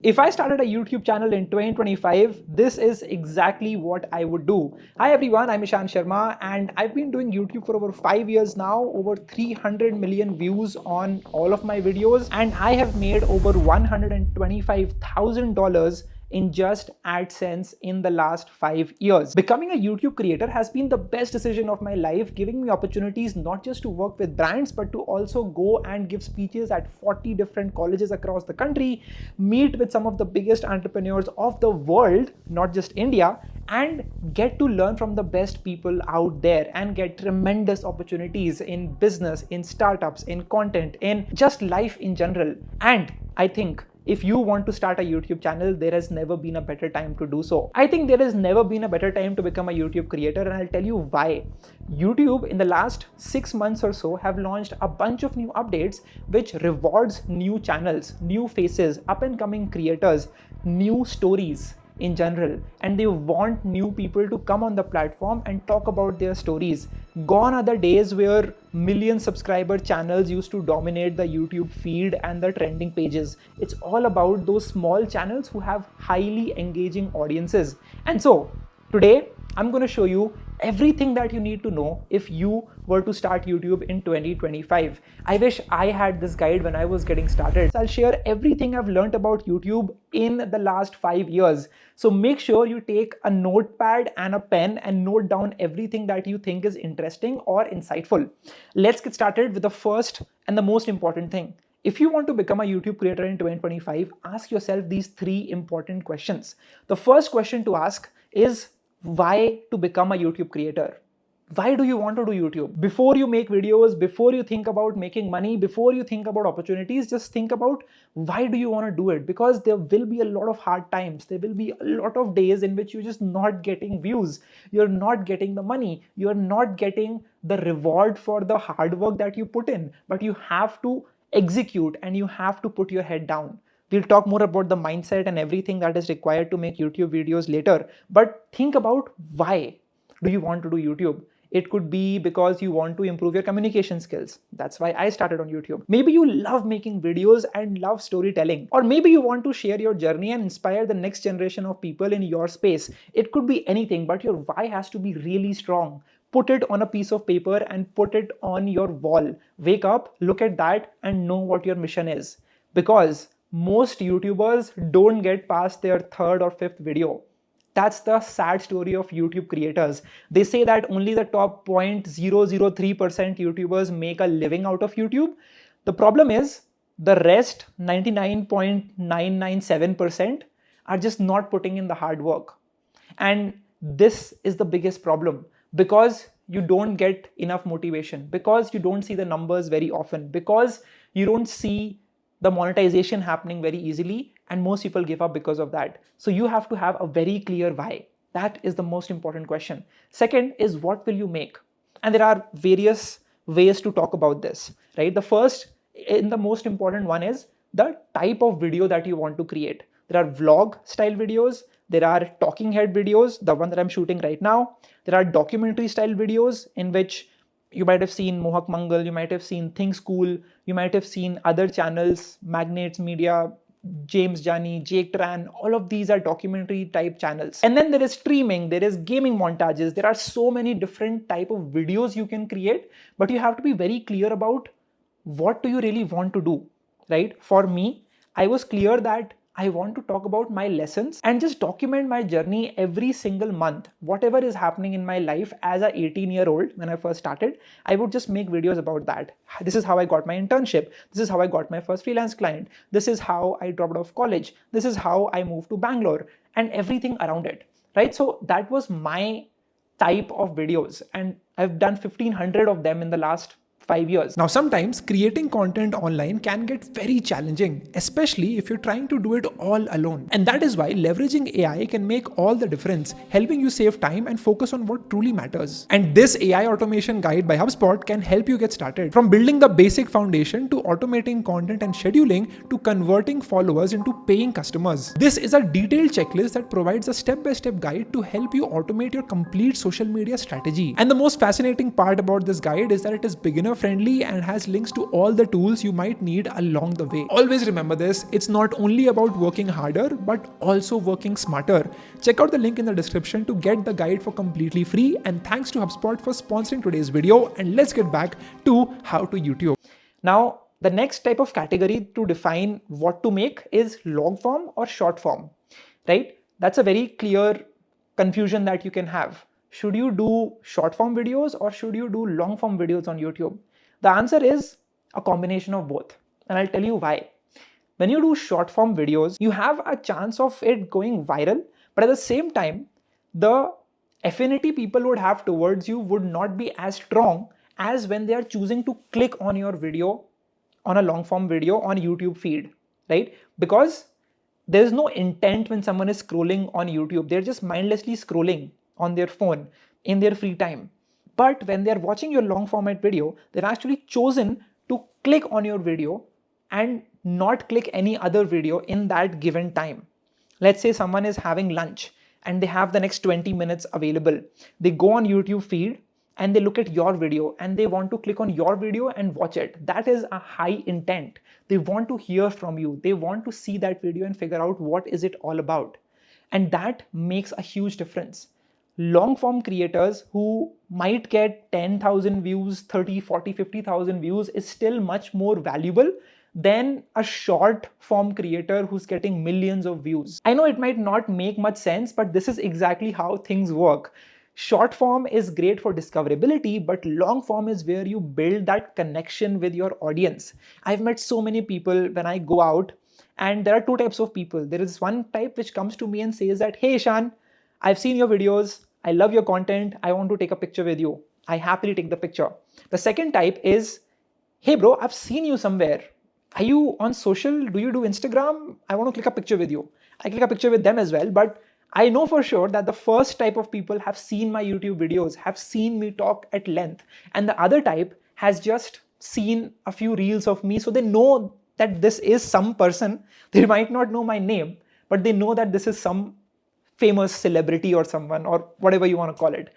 If I started a YouTube channel in 2025, this is exactly what I would do. Hi everyone, I'm Ishan Sharma and I've been doing YouTube for over 5 years now, over 300 million views on all of my videos, and I have made over $125,000 in just Adsense in the last 5 years. Becoming a YouTube creator has been the best decision of my life, giving me opportunities not just to work with brands, but to also go and give speeches at 40 different colleges across the country, meet with some of the biggest entrepreneurs of the world, not just India, and get to learn from the best people out there and get tremendous opportunities in business, in startups, in content, in just life in general. And I think if you want to start a YouTube channel, there has never been a better time to do so. I think there has never been a better time to become a YouTube creator, and I'll tell you why. YouTube in the last 6 months or so have launched a bunch of new updates which rewards new channels, new faces, up and coming creators, new stories in general, and they want new people to come on the platform and talk about their stories. Gone are the days where million subscriber channels used to dominate the YouTube feed and the trending pages. It's all about those small channels who have highly engaging audiences. And so today I'm going to show you everything that you need to know if you were to start YouTube in 2025. I wish I had this guide when I was getting started. So I'll share everything I've learned about YouTube in the last 5 years. So make sure you take a notepad and a pen and note down everything that you think is interesting or insightful. Let's get started with the first and the most important thing. If you want to become a YouTube creator in 2025, ask yourself these 3 important questions. The first question to ask is, why to become a YouTube creator? Why do you want to do YouTube? Before you make videos, before you think about making money, before you think about opportunities, just think about why do you want to do it? Because there will be a lot of hard times. There will be a lot of days in which you're just not getting views. You're not getting the money. You're not getting the reward for the hard work that you put in. But you have to execute and you have to put your head down. We'll talk more about the mindset and everything that is required to make YouTube videos later. But think about, why do you want to do YouTube? It could be because you want to improve your communication skills. That's why I started on YouTube. Maybe you love making videos and love storytelling. Or maybe you want to share your journey and inspire the next generation of people in your space. It could be anything, but your why has to be really strong. Put it on a piece of paper and put it on your wall. Wake up, look at that, and know what your mission is. Because most YouTubers don't get past their 3rd or 5th video. That's the sad story of YouTube creators. They say that only the top 0.003% YouTubers make a living out of YouTube. The problem is the rest 99.997% are just not putting in the hard work. And this is the biggest problem, because you don't get enough motivation, because you don't see the numbers very often, because you don't see the monetization happening very easily, and most people give up because of that. So you have to have a very clear why. That is the most important question. Second is, what will you make? And there are various ways to talk about this, right? The first and the most important one is the type of video that you want to create. There are vlog style videos. There are talking head videos, the one that I'm shooting right now. There are documentary style videos in which you might have seen Mohak Mangal, you might have seen Things Cool, you might have seen other channels, Magnates Media, James Jani, Jake Tran, all of these are documentary type channels. And then there is streaming, there is gaming montages, there are so many different type of videos you can create, but you have to be very clear about what do you really want to do, right? For me, I was clear that I want to talk about my lessons and just document my journey every single month. Whatever is happening in my life as a 18-year-old when I first started, I would just make videos about that. This is how I got my internship. This is how I got my first freelance client. This is how I dropped out of college. This is how I moved to Bangalore, and everything around it, right? So that was my type of videos, and I've done 1,500 of them in the last 5 years. Now, sometimes creating content online can get very challenging, especially if you're trying to do it all alone. And that is why leveraging AI can make all the difference, helping you save time and focus on what truly matters. And this AI automation guide by HubSpot can help you get started. From building the basic foundation to automating content and scheduling to converting followers into paying customers. This is a detailed checklist that provides a step-by-step guide to help you automate your complete social media strategy. And the most fascinating part about this guide is that it is big enough friendly and has links to all the tools you might need along the way. Always remember this, it's not only about working harder, but also working smarter. Check out the link in the description to get the guide for completely free, and thanks to HubSpot for sponsoring today's video, and let's get back to how to YouTube. Now, the next type of category to define what to make is long form or short form, right? That's a very clear confusion that you can have. Should you do short form videos or should you do long form videos on YouTube? The answer is a combination of both, and I'll tell you why. When you do short form videos, you have a chance of it going viral, but at the same time, the affinity people would have towards you would not be as strong as when they are choosing to click on your video, on a long form video on YouTube feed, right? Because there's no intent when someone is scrolling on YouTube. They're just mindlessly scrolling on their phone in their free time. But when they're watching your long format video, they've actually chosen to click on your video and not click any other video in that given time. Let's say someone is having lunch and they have the next 20 minutes available. They go on YouTube feed and they look at your video and they want to click on your video and watch it. That is a high intent. They want to hear from you. They want to see that video and figure out what is it all about. And that makes a huge difference. Long form creators who might get 10,000 views, 30, 40, 50,000 views is still much more valuable than a short form creator who's getting millions of views. I know it might not make much sense, but this is exactly how things work. Short form is great for discoverability, but long form is where you build that connection with your audience. I've met so many people when I go out, and there are two types of people. There is one type which comes to me and says that, hey Ishan, I've seen your videos, I love your content, I want to take a picture with you. I happily take the picture. The second type is, hey bro, I've seen you somewhere. Are you on social? Do you do Instagram? I want to click a picture with you. I click a picture with them as well, but I know for sure that the first type of people have seen my YouTube videos, have seen me talk at length, and the other type has just seen a few reels of me, so they know that this is some person. They might not know my name, but they know that this is some famous celebrity or someone or whatever you want to call it.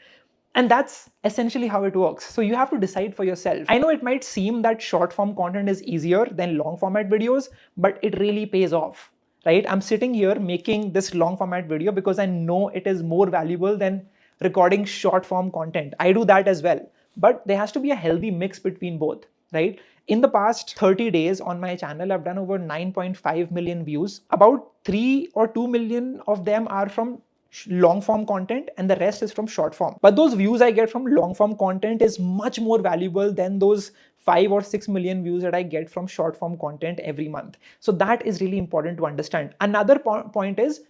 And that's essentially how it works. So you have to decide for yourself. I know it might seem that short form content is easier than long format videos, but it really pays off, right? I'm sitting here making this long format video because I know it is more valuable than recording short form content. I do that as well, but there has to be a healthy mix between both, right? In the past 30 days on my channel, I've done over 9.5 million views. About 3 or 2 million of them are from long form content and the rest is from short form. But those views I get from long form content is much more valuable than those 5 or 6 million views that I get from short form content every month. So that is really important to understand. Another point is,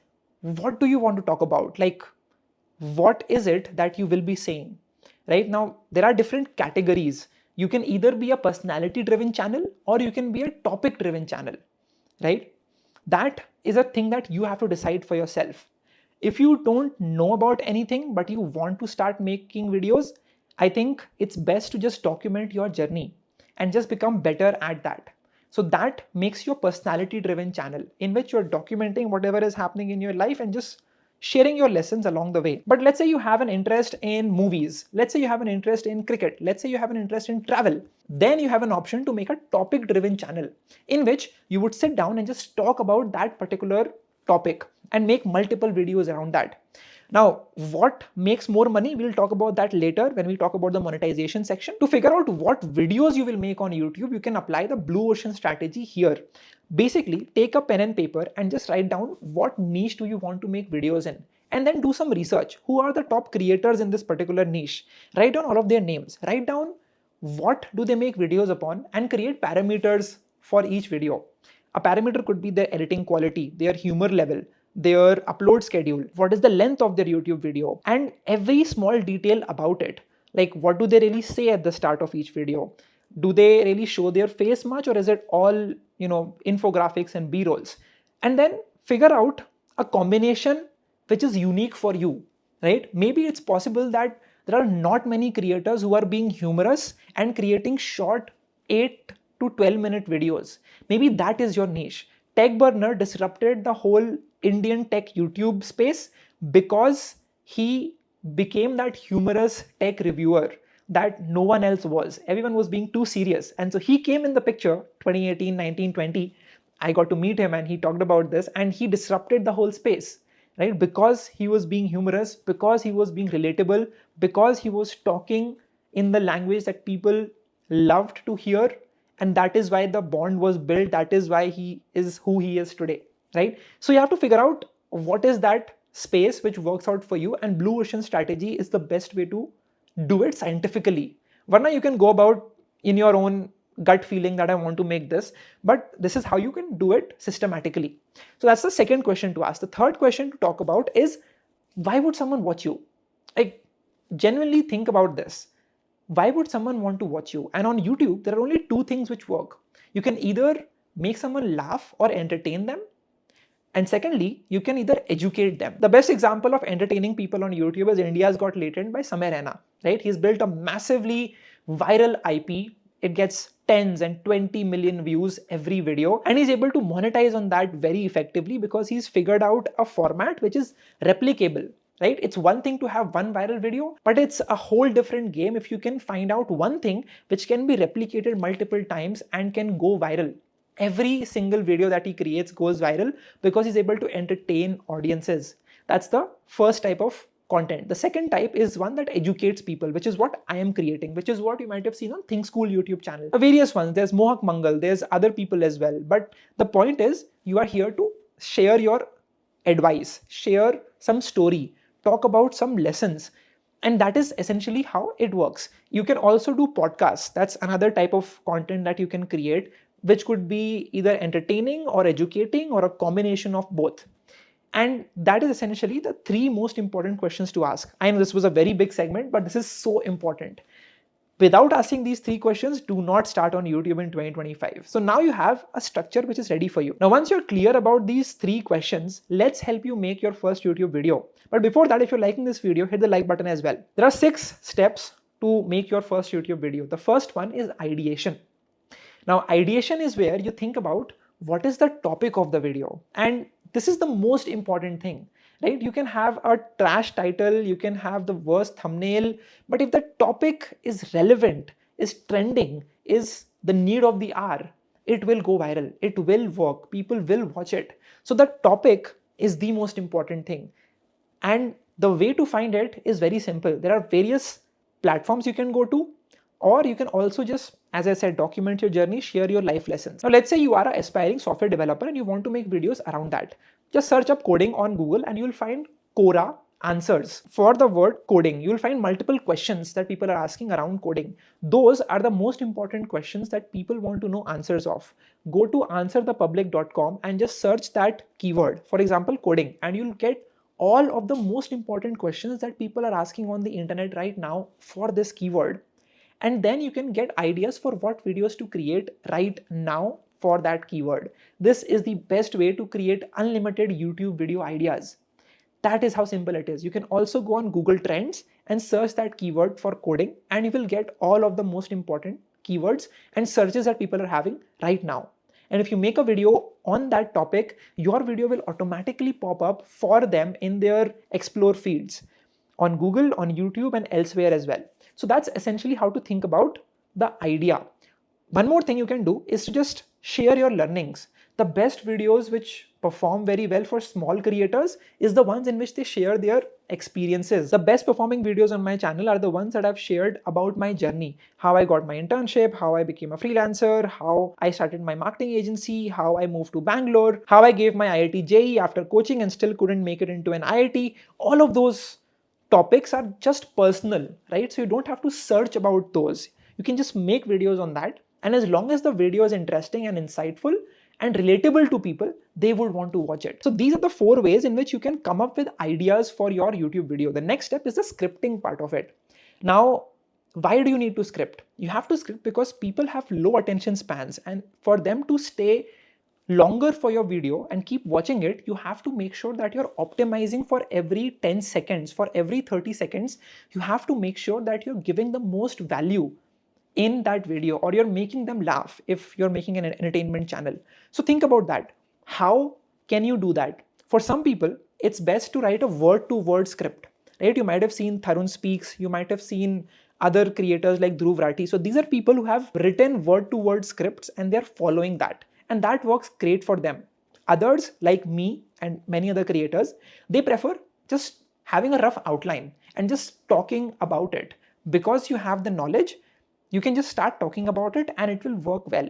what do you want to talk about? Like, what is it that you will be saying? Right now, there are different categories. You can either be a personality driven channel or you can be a topic driven channel, right? That is a thing that you have to decide for yourself. If you don't know about anything, but you want to start making videos, I think it's best to just document your journey and just become better at that. So that makes your personality driven channel in which you're documenting whatever is happening in your life and just sharing your lessons along the way. But let's say you have an interest in movies. Let's say you have an interest in cricket. Let's say you have an interest in travel. Then you have an option to make a topic driven channel in which you would sit down and just talk about that particular topic and make multiple videos around that. Now, what makes more money? We'll talk about that later when we talk about the monetization section. To figure out what videos you will make on YouTube, you can apply the blue ocean strategy here. Basically, take a pen and paper and just write down what niche do you want to make videos in, and then do some research. Who are the top creators in this particular niche? Write down all of their names. Write down what do they make videos upon and create parameters for each video. A parameter could be their editing quality, their humor level, their upload schedule, what is the length of their YouTube video, and every small detail about it. Like, what do they really say at the start of each video? Do they really show their face much, or is it all, infographics and B-rolls? And then figure out a combination which is unique for you, right? Maybe it's possible that there are not many creators who are being humorous and creating short 8 to 12-minute videos. Maybe that is your niche. Tech Burner disrupted the whole Indian tech YouTube space because he became that humorous tech reviewer, that no one else was. Everyone was being too serious. And so he came in the picture 2018, 19, 20. I got to meet him and he talked about this and he disrupted the whole space, right? Because he was being humorous, because he was being relatable, because he was talking in the language that people loved to hear. And that is why the bond was built. That is why he is who he is today, right? So you have to figure out what is that space which works out for you, and Blue Ocean strategy is the best way to do it scientifically. Varna, you can go about in your own gut feeling that I want to make this, but this is how you can do it systematically. So that's the second question to ask. The third question to talk about is, why would someone watch you? Like, genuinely think about this. Why would someone want to watch you? And on YouTube, there are only two things which work. You can either make someone laugh or entertain them. And secondly, you can either educate them. The best example of entertaining people on YouTube is India's Got Latent by Samay Raina, right? He's built a massively viral IP. It gets 10s and 20 million views every video. And he's able to monetize on that very effectively because he's figured out a format which is replicable, right? It's one thing to have one viral video, but it's a whole different game if you can find out one thing which can be replicated multiple times and can go viral. Every single video that he creates goes viral because he's able to entertain audiences. That's the first type of content. The second type is one that educates people, which is what I am creating, which is what you might have seen on Think School YouTube channel. Various ones. There's Mohak Mangal, there's other people as well. But the point is, you are here to share your advice, share some story, talk about some lessons. And that is essentially how it works. You can also do podcasts. That's another type of content that you can create, which could be either entertaining or educating or a combination of both. And that is essentially the three most important questions to ask. I know this was a very big segment, but this is so important. Without asking these three questions, do not start on YouTube in 2025. So now you have a structure which is ready for you. Now, once you're clear about these three questions, let's help you make your first YouTube video. But before that, if you're liking this video, hit the like button as well. There are 6 steps to make your first YouTube video. The first one is ideation. Now, ideation is where you think about what is the topic of the video. And this is the most important thing, right? You can have a trash title, you can have the worst thumbnail, but if the topic is relevant, is trending, is the need of the hour, it will go viral, it will work, people will watch it. So the topic is the most important thing. And the way to find it is very simple. There are various platforms you can go to, or you can also just, as I said, document your journey, share your life lessons. Now, let's say you are an aspiring software developer and you want to make videos around that. Just search up coding on Google and you'll find Quora answers. For the word coding, you'll find multiple questions that people are asking around coding. Those are the most important questions that people want to know answers of. Go to answerthepublic.com and just search that keyword, for example, coding, and you'll get all of the most important questions that people are asking on the internet right now for this keyword. And then you can get ideas for what videos to create right now for that keyword. This is the best way to create unlimited YouTube video ideas. That is how simple it is. You can also go on Google Trends and search that keyword for coding, and you will get all of the most important keywords and searches that people are having right now. And if you make a video on that topic, your video will automatically pop up for them in their explore feeds on Google, on YouTube, and elsewhere as well. So that's essentially how to think about the idea. One more thing you can do is to just share your learnings. The best videos which perform very well for small creators is the ones in which they share their experiences. The best performing videos on my channel are the ones that I've shared about my journey, how I got my internship, how I became a freelancer, how I started my marketing agency, how I moved to Bangalore, how I gave my IIT JEE after coaching and still couldn't make it into an IIT. All of those topics are just personal, right? So you don't have to search about those. You can just make videos on that. And as long as the video is interesting and insightful and relatable to people, they would want to watch it. So these are the 4 ways in which you can come up with ideas for your YouTube video. The next step is the scripting part of it. Now, why do you need to script? You have to script because people have low attention spans, and for them to stay longer for your video and keep watching it, you have to make sure that you're optimizing for every 10 seconds, for every 30 seconds. You have to make sure that you're giving the most value in that video, or you're making them laugh if you're making an entertainment channel. So think about that. How can you do that? For some people, it's best to write a word-to-word script, right? You might have seen Tarun Speaks, you might have seen other creators like Dhruv Rathi. So these are people who have written word-to-word scripts and they're following that. And that works great for them. Others like me and many other creators, they prefer just having a rough outline and just talking about it. Because you have the knowledge, you can just start talking about it and it will work well.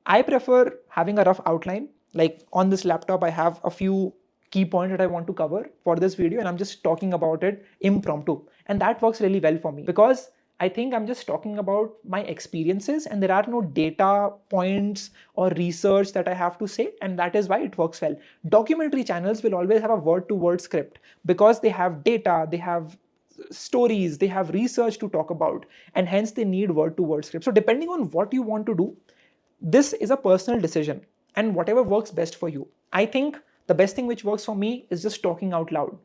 I prefer having a rough outline. Like on this laptop, I have a few key points that I want to cover for this video and I'm just talking about it impromptu. And that works really well for me because I think I'm just talking about my experiences and there are no data points or research that I have to say, and that is why it works well. Documentary channels will always have a word-to-word script because they have data, they have stories, they have research to talk about, and hence they need word-to-word script. So depending on what you want to do, this is a personal decision and whatever works best for you. I think the best thing which works for me is just talking out loud.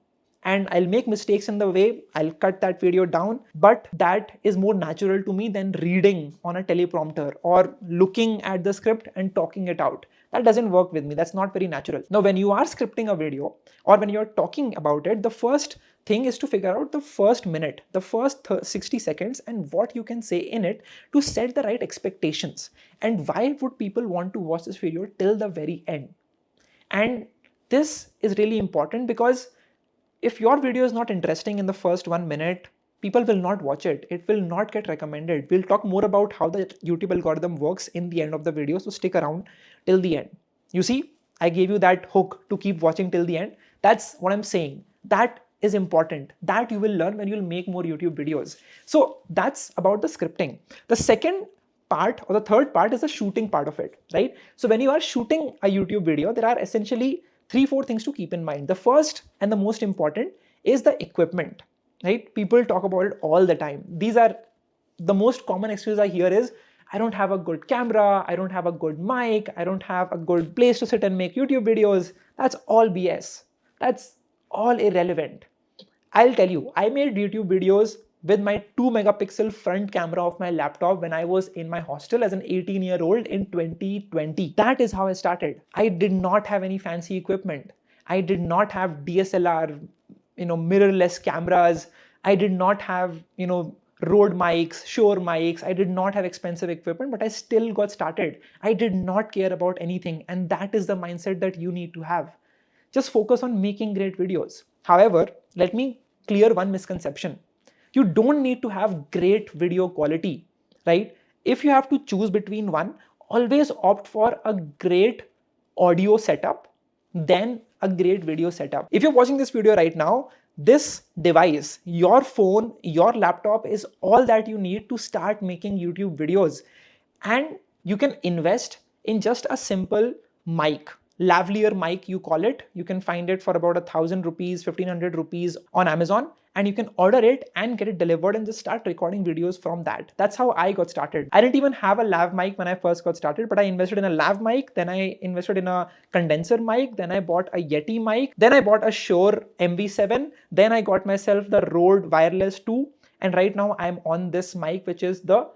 And I'll make mistakes in the way, I'll cut that video down, but that is more natural to me than reading on a teleprompter or looking at the script and talking it out. That doesn't work with me, that's not very natural. Now, when you are scripting a video or when you're talking about it, the first thing is to figure out the first minute, the first 60 seconds and what you can say in it to set the right expectations. And why would people want to watch this video till the very end? And this is really important because if your video is not interesting in the first 1 minute, people will not watch it. It will not get recommended. We'll talk more about how the YouTube algorithm works in the end of the video, so stick around till the end. You see, I gave you that hook to keep watching till the end. That's what I'm saying. That is important. That you will learn when you'll make more YouTube videos. So that's about the scripting. The second part or the third part is the shooting part of it, right? So when you are shooting a YouTube video, there are essentially 3-4 things to keep in mind. The first and the most important is the equipment, right? People talk about it all the time. These are the most common excuse I hear is, I don't have a good camera, I don't have a good mic, I don't have a good place to sit and make YouTube videos. That's all BS. That's all irrelevant. I'll tell you, I made YouTube videos with my 2 megapixel front camera of my laptop when I was in my hostel as an 18-year-old in 2020. That is how I started. I did not have any fancy equipment. I did not have DSLR, mirrorless cameras. I did not have, Rode mics, Shure mics. I did not have expensive equipment, but I still got started. I did not care about anything. And that is the mindset that you need to have. Just focus on making great videos. However, let me clear one misconception. You don't need to have great video quality, right? If you have to choose between one, always opt for a great audio setup, then a great video setup. If you're watching this video right now, this device, your phone, your laptop is all that you need to start making YouTube videos. And you can invest in just a simple mic. Lavalier mic, you call it. You can find it for about 1,000 rupees, 1,500 rupees on Amazon, and you can order it and get it delivered and just start recording videos from that. That's how I got started. I didn't even have a lav mic when I first got started, but I invested in a lav mic, then I invested in a condenser mic, then I bought a Yeti mic, then I bought a Shure MV7, then I got myself the Rode Wireless 2, and right now I'm on this mic, which is the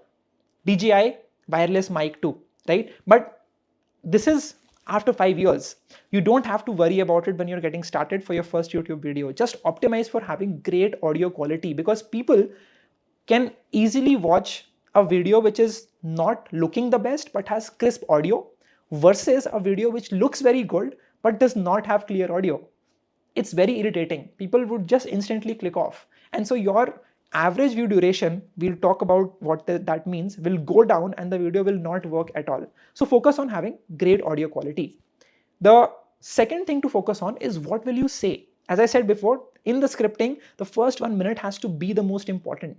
DJI Wireless Mic 2, right? But this is after 5 years. You don't have to worry about it when you're getting started for your first YouTube video. Just optimize for having great audio quality because people can easily watch a video which is not looking the best but has crisp audio versus a video which looks very good but does not have clear audio. It's very irritating. People would just instantly click off. And so your average view duration, we'll talk about what that means, will go down and the video will not work at all. So focus on having great audio quality. The second thing to focus on is what will you say? As I said before, in the scripting, the first 1 minute has to be the most important.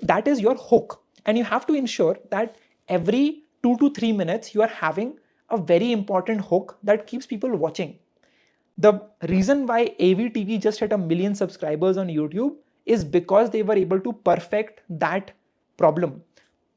That is your hook. And you have to ensure that every 2 to 3 minutes, you are having a very important hook that keeps people watching. The reason why AVTV just hit 1 million subscribers on YouTube is because they were able to perfect that problem.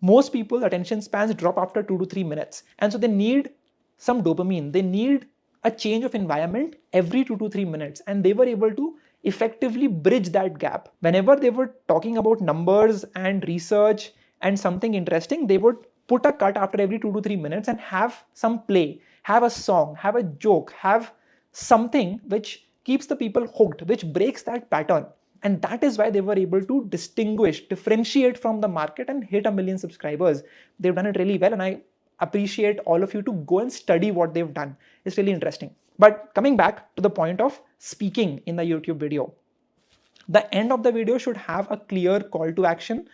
Most people's attention spans drop after 2 to 3 minutes. And so they need some dopamine. They need a change of environment every 2 to 3 minutes. And they were able to effectively bridge that gap. Whenever they were talking about numbers and research and something interesting, they would put a cut after every 2 to 3 minutes and have some play, have a song, have a joke, have something which keeps the people hooked, which breaks that pattern. And that is why they were able to differentiate from the market and hit 1 million subscribers. They've done it really well, and I appreciate all of you to go and study what they've done. It's really interesting. But coming back to the point of speaking in the YouTube video, the end of the video should have a clear call to action.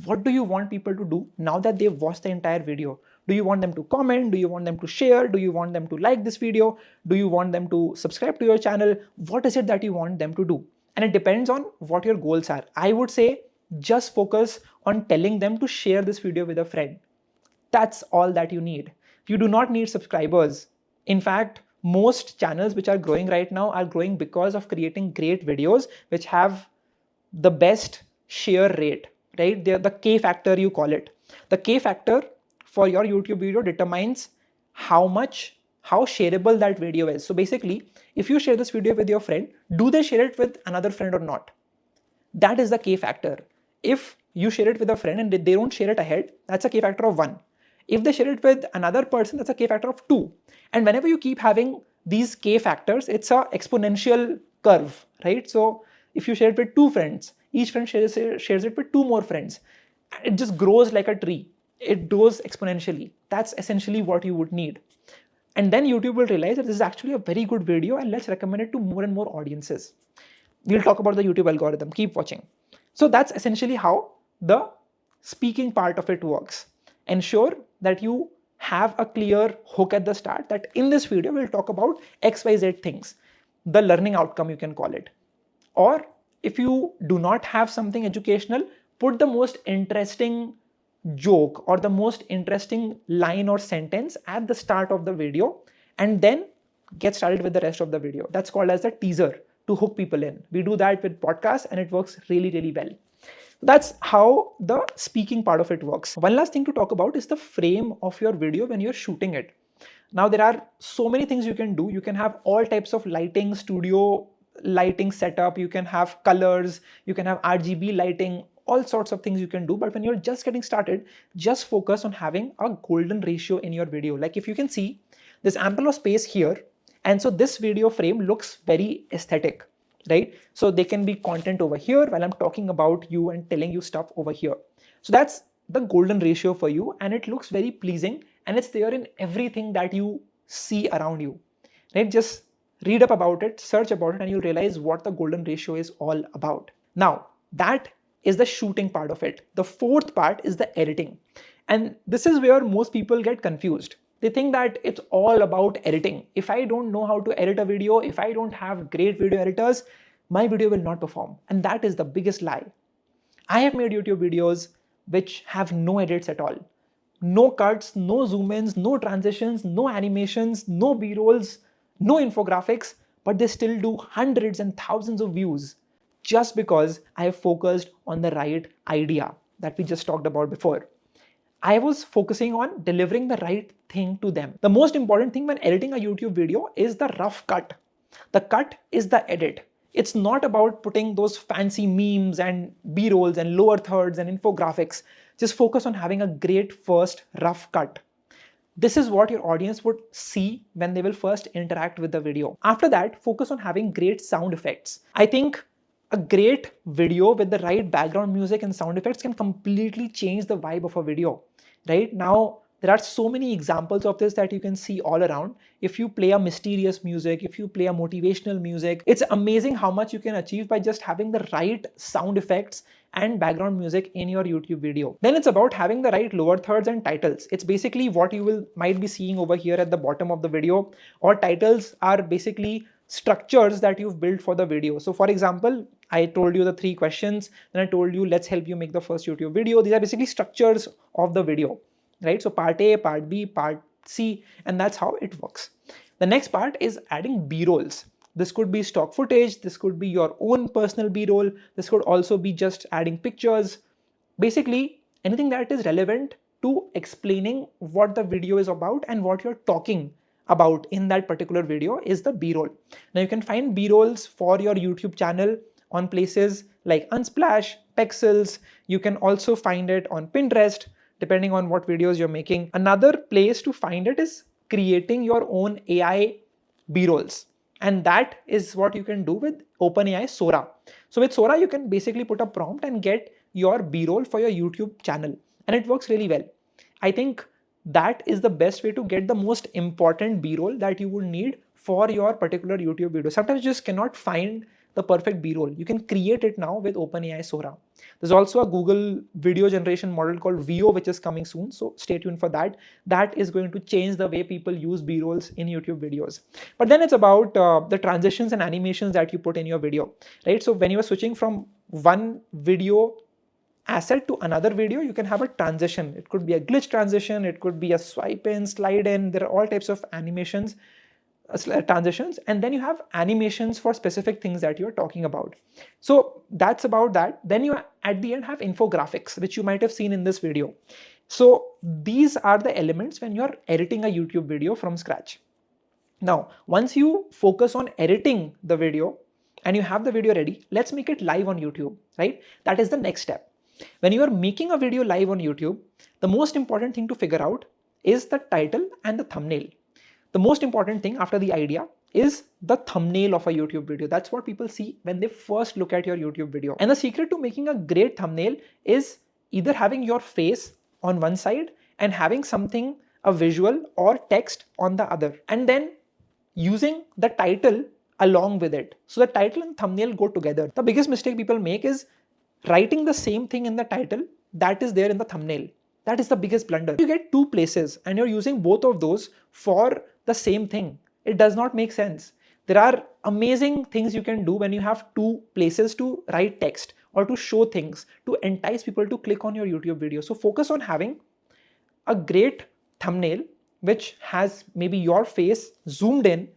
What do you want people to do now that they've watched the entire video? Do you want them to comment? Do you want them to share? Do you want them to like this video? Do you want them to subscribe to your channel? What is it that you want them to do? And it depends on what your goals are. I would say just focus on telling them to share this video with a friend. That's all that you need. You do not need subscribers. In fact, most channels which are growing right now are growing because of creating great videos which have the best share rate, right? They're the K factor, you call it. The K factor for your YouTube video determines how shareable that video is. So basically, if you share this video with your friend, do they share it with another friend or not? That is the K factor. If you share it with a friend and they don't share it ahead, that's a K factor of 1. If they share it with another person, that's a K factor of 2. And whenever you keep having these K factors, it's an exponential curve, right? So if you share it with 2 friends, each friend shares it with 2 more friends. It just grows like a tree. It grows exponentially. That's essentially what you would need. And then YouTube will realize that this is actually a very good video and let's recommend it to more and more audiences. We'll talk about the YouTube algorithm. Keep watching. So that's essentially how the speaking part of it works. Ensure that you have a clear hook at the start that in this video we'll talk about XYZ things, the learning outcome you can call it. Or if you do not have something educational, put the most interesting joke or the most interesting line or sentence at the start of the video and then get started with the rest of the video. That's called as a teaser to hook people in. We do that with podcasts and it works really, really well. That's how the speaking part of it works. One last thing to talk about is the frame of your video when you're shooting it. Now there are so many things you can do. You can have all types of lighting, studio lighting setup. You can have colors, you can have RGB lighting, all sorts of things you can do. But when you're just getting started, just focus on having a golden ratio in your video. Like if you can see, there's ample of space here. And so this video frame looks very aesthetic, right? So there can be content over here while I'm talking about you and telling you stuff over here. So that's the golden ratio for you and it looks very pleasing and it's there in everything that you see around you, right? Just read up about it, search about it, and you'll realize what the golden ratio is all about. Now, that is the shooting part of it. The fourth part is the editing. And this is where most people get confused. They think that it's all about editing. If I don't know how to edit a video, if I don't have great video editors, my video will not perform. And that is the biggest lie. I have made YouTube videos which have no edits at all. No cuts, no zoom-ins, no transitions, no animations, no B-rolls, no infographics, but they still do hundreds and thousands of views just because I have focused on the right idea that we just talked about before. I was focusing on delivering the right thing to them. The most important thing when editing a YouTube video is the rough cut. The cut is the edit. It's not about putting those fancy memes and B-rolls and lower thirds and infographics. Just focus on having a great first rough cut. This is what your audience would see when they will first interact with the video. After that, focus on having great sound effects. I think a great video with the right background music and sound effects can completely change the vibe of a video, right? Now, there are so many examples of this that you can see all around. If you play a mysterious music, if you play a motivational music, it's amazing how much you can achieve by just having the right sound effects and background music in your YouTube video. Then it's about having the right lower thirds and titles. It's basically what you might be seeing over here at the bottom of the video, or titles are basically structures that you've built for the video. So for example, I told you the 3 questions, then I told you, let's help you make the first YouTube video. These are basically structures of the video, right? So part A, part B, part C, and that's how it works. The next part is adding B-rolls. This could be stock footage. This could be your own personal B-roll. This could also be just adding pictures. Basically, anything that is relevant to explaining what the video is about and what you're talking about in that particular video is the B-roll. Now you can find B-rolls for your YouTube channel on places like Unsplash, Pexels. You can also find it on Pinterest, depending on what videos you're making. Another place to find it is creating your own AI B-rolls. And that is what you can do with OpenAI Sora. So with Sora, you can basically put a prompt and get your B-roll for your YouTube channel. And it works really well. I think that is the best way to get the most important B-roll that you would need for your particular YouTube video. Sometimes you just cannot find the perfect B-roll. You can create it now with OpenAI Sora. There's also a Google video generation model called VO, which is coming soon. So stay tuned for that. That is going to change the way people use B-rolls in YouTube videos. But then it's about the transitions and animations that you put in your video, right? So when you are switching from one video asset to another video, you can have a transition. It could be a glitch transition, it could be a swipe in, slide in. There are all types of animations, transitions, and then you have animations for specific things that you're talking about. So that's about that. Then you at the end have infographics, which you might have seen in this video. So these are the elements when you're editing a YouTube video from scratch. Now, once you focus on editing the video and you have the video ready, let's make it live on YouTube, right? That is the next step. When you are making a video live on YouTube, the most important thing to figure out is the title and the thumbnail. The most important thing after the idea is the thumbnail of a YouTube video. That's what people see when they first look at your YouTube video. And the secret to making a great thumbnail is either having your face on one side and having something, a visual or text on the other, and then using the title along with it. So the title and thumbnail go together. The biggest mistake people make is writing the same thing in the title that is there in the thumbnail. That is the biggest blunder. You get two places and you're using both of those for the same thing. It does not make sense. There are amazing things you can do when you have two places to write text or to show things to entice people to click on your YouTube video. So focus on having a great thumbnail which has maybe your face zoomed in,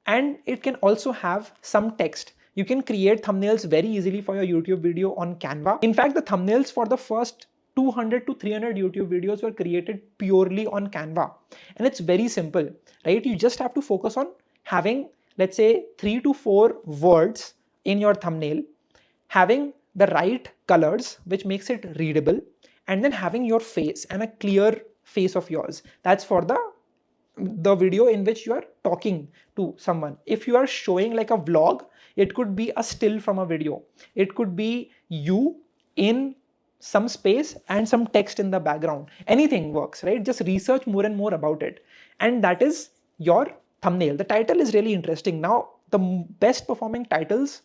and it can also have some text. You can create thumbnails very easily for your YouTube video on Canva. In fact, the thumbnails for the first 200 to 300 YouTube videos were created purely on Canva. And it's very simple, right? You just have to focus on having, let's say, 3 to 4 words in your thumbnail, having the right colors, which makes it readable, and then having your face and a clear face of yours. That's for the video in which you are talking to someone. If you are showing like a vlog, it could be a still from a video. It could be you in some space and some text in the background. Anything works, right? Just research more and more about it. And that is your thumbnail. The title is really interesting. Now, the best performing titles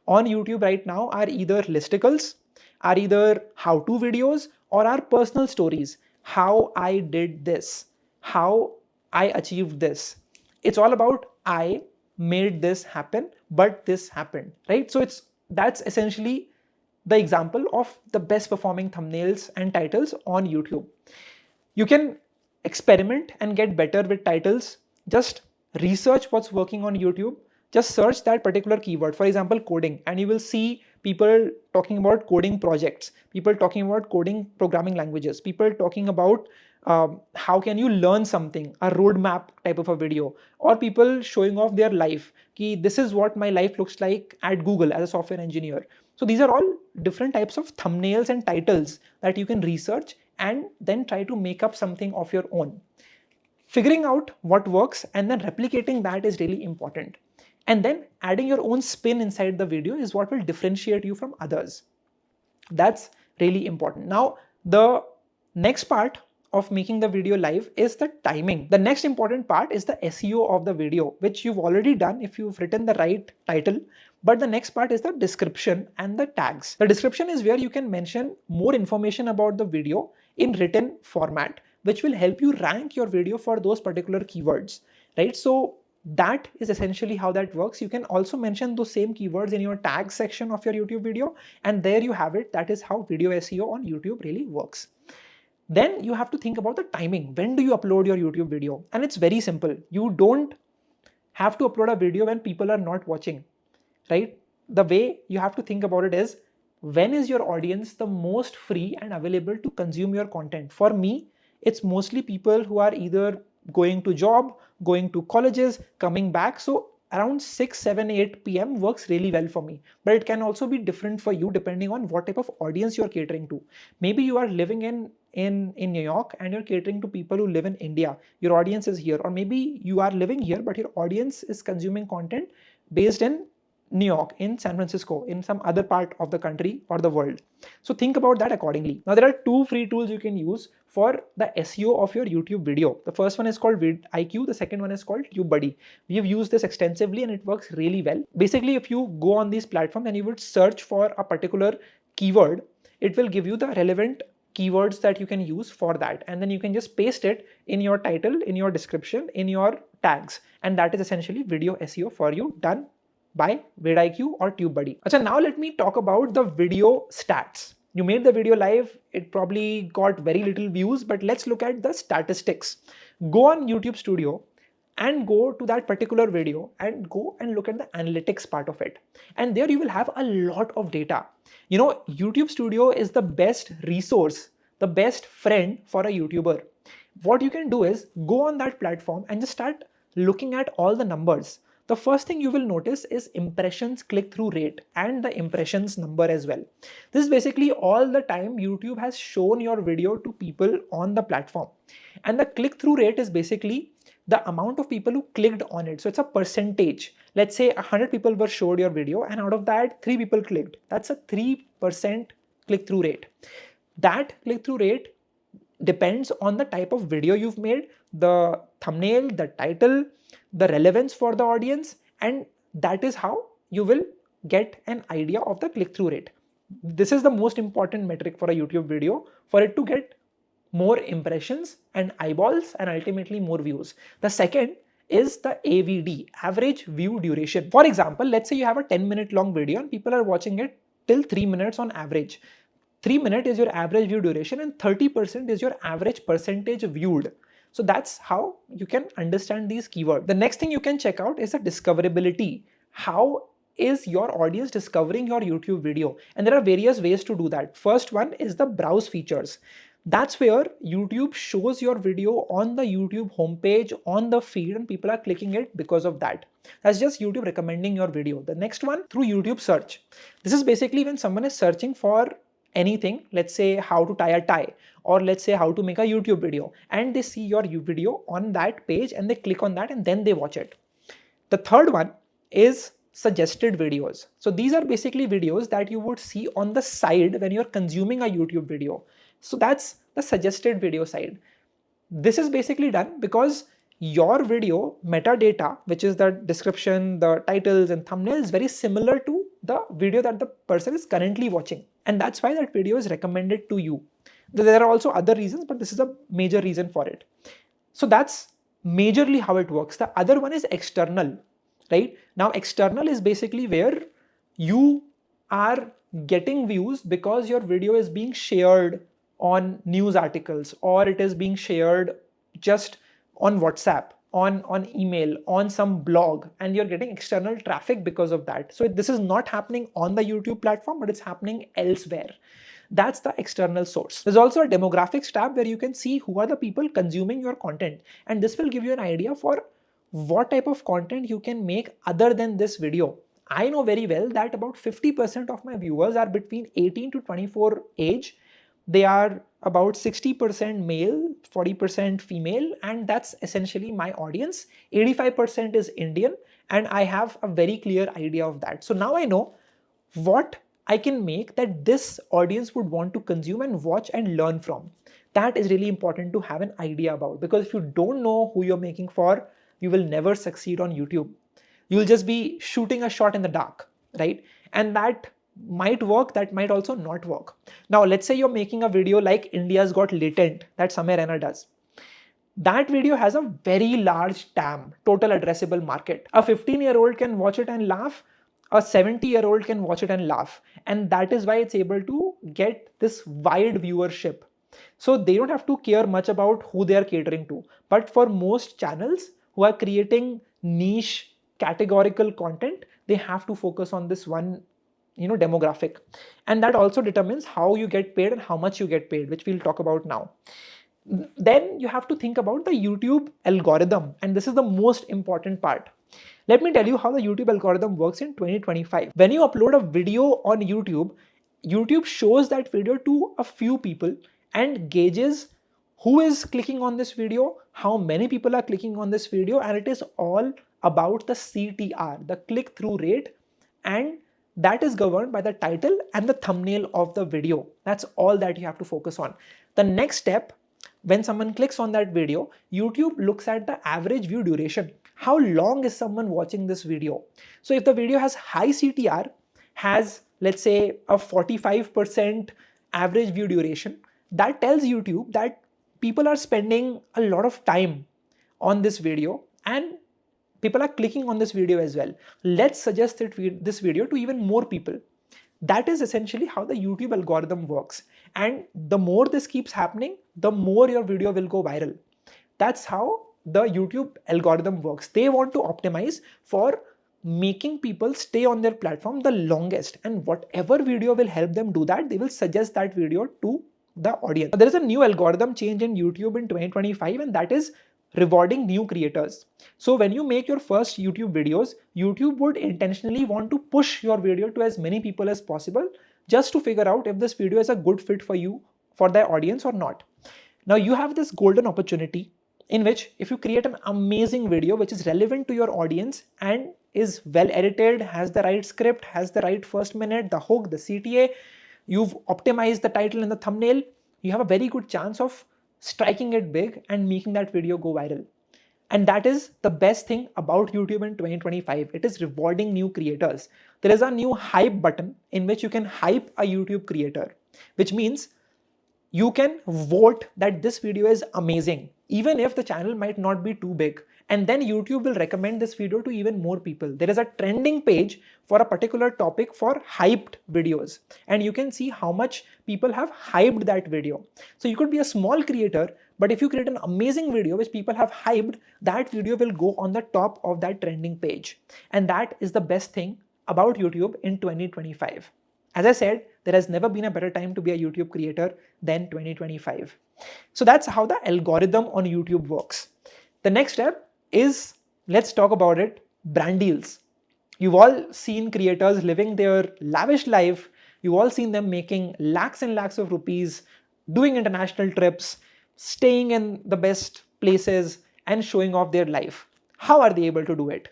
on YouTube right now are either listicles, are either how-to videos, or are personal stories. How I did this, how I achieved this. It's all about I made this happen, but this happened, right? So that's essentially the example of the best performing thumbnails and titles on YouTube. You can experiment and get better with titles. Just research what's working on YouTube. Just search that particular keyword, for example, coding, and you will see people talking about coding projects, people talking about coding programming languages, people talking about how can you learn something, a roadmap type of a video, or people showing off their life. Ki, this is what my life looks like at Google as a software engineer. So these are all different types of thumbnails and titles that you can research and then try to make up something of your own. Figuring out what works and then replicating that is really important. And then adding your own spin inside the video is what will differentiate you from others. That's really important. Now, the next part of making the video live is the timing. The next important part is the SEO of the video, which you've already done if you've written the right title. But the next part is the description and the tags. The description is where you can mention more information about the video in written format, which will help you rank your video for those particular keywords, right? So that is essentially how that works. You can also mention those same keywords in your tag section of your YouTube video, and there you have it. That is how video SEO on YouTube really works. Then you have to think about the timing. When do you upload your YouTube video? And it's very simple. You don't have to upload a video when people are not watching, right? The way you have to think about it is, when is your audience the most free and available to consume your content? For me, it's mostly people who are either going to job, going to colleges, coming back. So around 6, 7, 8 p.m. works really well for me. But it can also be different for you depending on what type of audience you're catering to. Maybe you are living in in New York and you're catering to people who live in India, your audience is here, or maybe you are living here but your audience is consuming content based in New York, in San Francisco, in some other part of the country or the world. So think about that accordingly. Now there are two free tools you can use for the SEO of your YouTube video. The first one is called vidIQ, the second one is called TubeBuddy. We have used this extensively and it works really well. Basically, if you go on these platforms and you would search for a particular keyword, it will give you the relevant keywords that you can use for that, and then you can just paste it in your title, in your description, in your tags, and that is essentially video SEO for you, done by vidIQ or TubeBuddy. Achha, now let me talk about the video stats. You made the video live, it probably got very little views, but let's look at the statistics. Go on YouTube Studio and go to that particular video and go and look at the analytics part of it. And there you will have a lot of data. You know, YouTube Studio is the best resource, the best friend for a YouTuber. What you can do is go on that platform and just start looking at all the numbers. The first thing you will notice is impressions click-through rate and the impressions number as well. This is basically all the time YouTube has shown your video to people on the platform. And the click-through rate is basically the amount of people who clicked on it. So it's a percentage. Let's say 100 people were showed your video and out of that 3 people clicked. That's a 3% click-through rate. That click-through rate depends on the type of video you've made, the thumbnail, the title, the relevance for the audience, and that is how you will get an idea of the click-through rate. This is the most important metric for a YouTube video for it to get more impressions and eyeballs and ultimately more views. The second is the AVD, average view duration. For example, let's say you have a 10-minute long video and people are watching it till 3 minutes on average. 3 minutes is your average view duration and 30% is your average percentage viewed. So that's how you can understand these keywords. The next thing you can check out is the discoverability. How is your audience discovering your YouTube video? And there are various ways to do that. First one is the browse features. That's where YouTube shows your video on the YouTube homepage, on the feed, and people are clicking it because of that. That's just YouTube recommending your video. The next one, through YouTube search. This is basically when someone is searching for anything, let's say how to tie a tie, or let's say how to make a YouTube video, and they see your video on that page and they click on that and then they watch it. The third one is suggested videos. So these are basically videos that you would see on the side when you're consuming a YouTube video. So that's the suggested video side. This is basically done because your video metadata, which is the description, the titles and thumbnails, is very similar to the video that the person is currently watching. And that's why that video is recommended to you. There are also other reasons, but this is a major reason for it. So that's majorly how it works. The other one is external, right? Now, external is basically where you are getting views because your video is being shared on news articles, or it is being shared just on WhatsApp, on email, on some blog, and you're getting external traffic because of that. So this is not happening on the YouTube platform, but it's happening elsewhere. That's the external source. There's also a demographics tab where you can see who are the people consuming your content. And this will give you an idea for what type of content you can make other than this video. I know very well that about 50% of my viewers are between 18 to 24 age. They are about 60% male, 40% female, and that's essentially my audience. 85% is Indian, and I have a very clear idea of that. So now I know what I can make that this audience would want to consume and watch and learn from. That is really important to have an idea about, because if you don't know who you're making for, you will never succeed on YouTube. You'll just be shooting a shot in the dark, right? And that might work, that might also not work. Now, let's say you're making a video like India's Got Latent, that Samir Raina does. That video has a very large TAM, total addressable market. A 15-year-old can watch it and laugh. A 70-year-old can watch it and laugh. And that is why it's able to get this wide viewership. So they don't have to care much about who they are catering to. But for most channels who are creating niche categorical content, they have to focus on this one demographic, and that also determines how you get paid and how much you get paid, which we'll talk about now. Then you have to think about the YouTube algorithm, and this is the most important part. Let me tell you how the YouTube algorithm works in 2025. When you upload a video on YouTube, YouTube shows that video to a few people, and gauges who is clicking on this video, how many people are clicking on this video, and it is all about the CTR, the click-through rate, and that is governed by the title and the thumbnail of the video. That's all that you have to focus on. The next step, when someone clicks on that video, YouTube looks at the average view duration. How long is someone watching this video? So if the video has high CTR, has let's say a 45% average view duration, that tells YouTube that people are spending a lot of time on this video and people are clicking on this video as well. Let's suggest this video to even more people. That is essentially how the YouTube algorithm works. And the more this keeps happening, the more your video will go viral. That's how the YouTube algorithm works. They want to optimize for making people stay on their platform the longest, and whatever video will help them do that, they will suggest that video to the audience. There is a new algorithm change in YouTube in 2025, and that is rewarding new creators. So when you make your first YouTube videos, YouTube would intentionally want to push your video to as many people as possible, just to figure out if this video is a good fit for you, for their audience or not. Now you have this golden opportunity in which if you create an amazing video which is relevant to your audience and is well edited, has the right script, has the right first minute, the hook, the CTA, you've optimized the title and the thumbnail, you have a very good chance of striking it big and making that video go viral. And that is the best thing about YouTube in 2025. It is rewarding new creators. There is a new hype button in which you can hype a YouTube creator, which means you can vote that this video is amazing, even if the channel might not be too big. And then YouTube will recommend this video to even more people. There is a trending page for a particular topic for hyped videos, and you can see how much people have hyped that video. So you could be a small creator, but if you create an amazing video which people have hyped, that video will go on the top of that trending page. And that is the best thing about YouTube in 2025. As I said, there has never been a better time to be a YouTube creator than 2025. So that's how the algorithm on YouTube works. The next step is, let's talk about it, brand deals. You've all seen creators living their lavish life. You've all seen them making lakhs and lakhs of rupees, doing international trips, staying in the best places and showing off their life. How are they able to do it?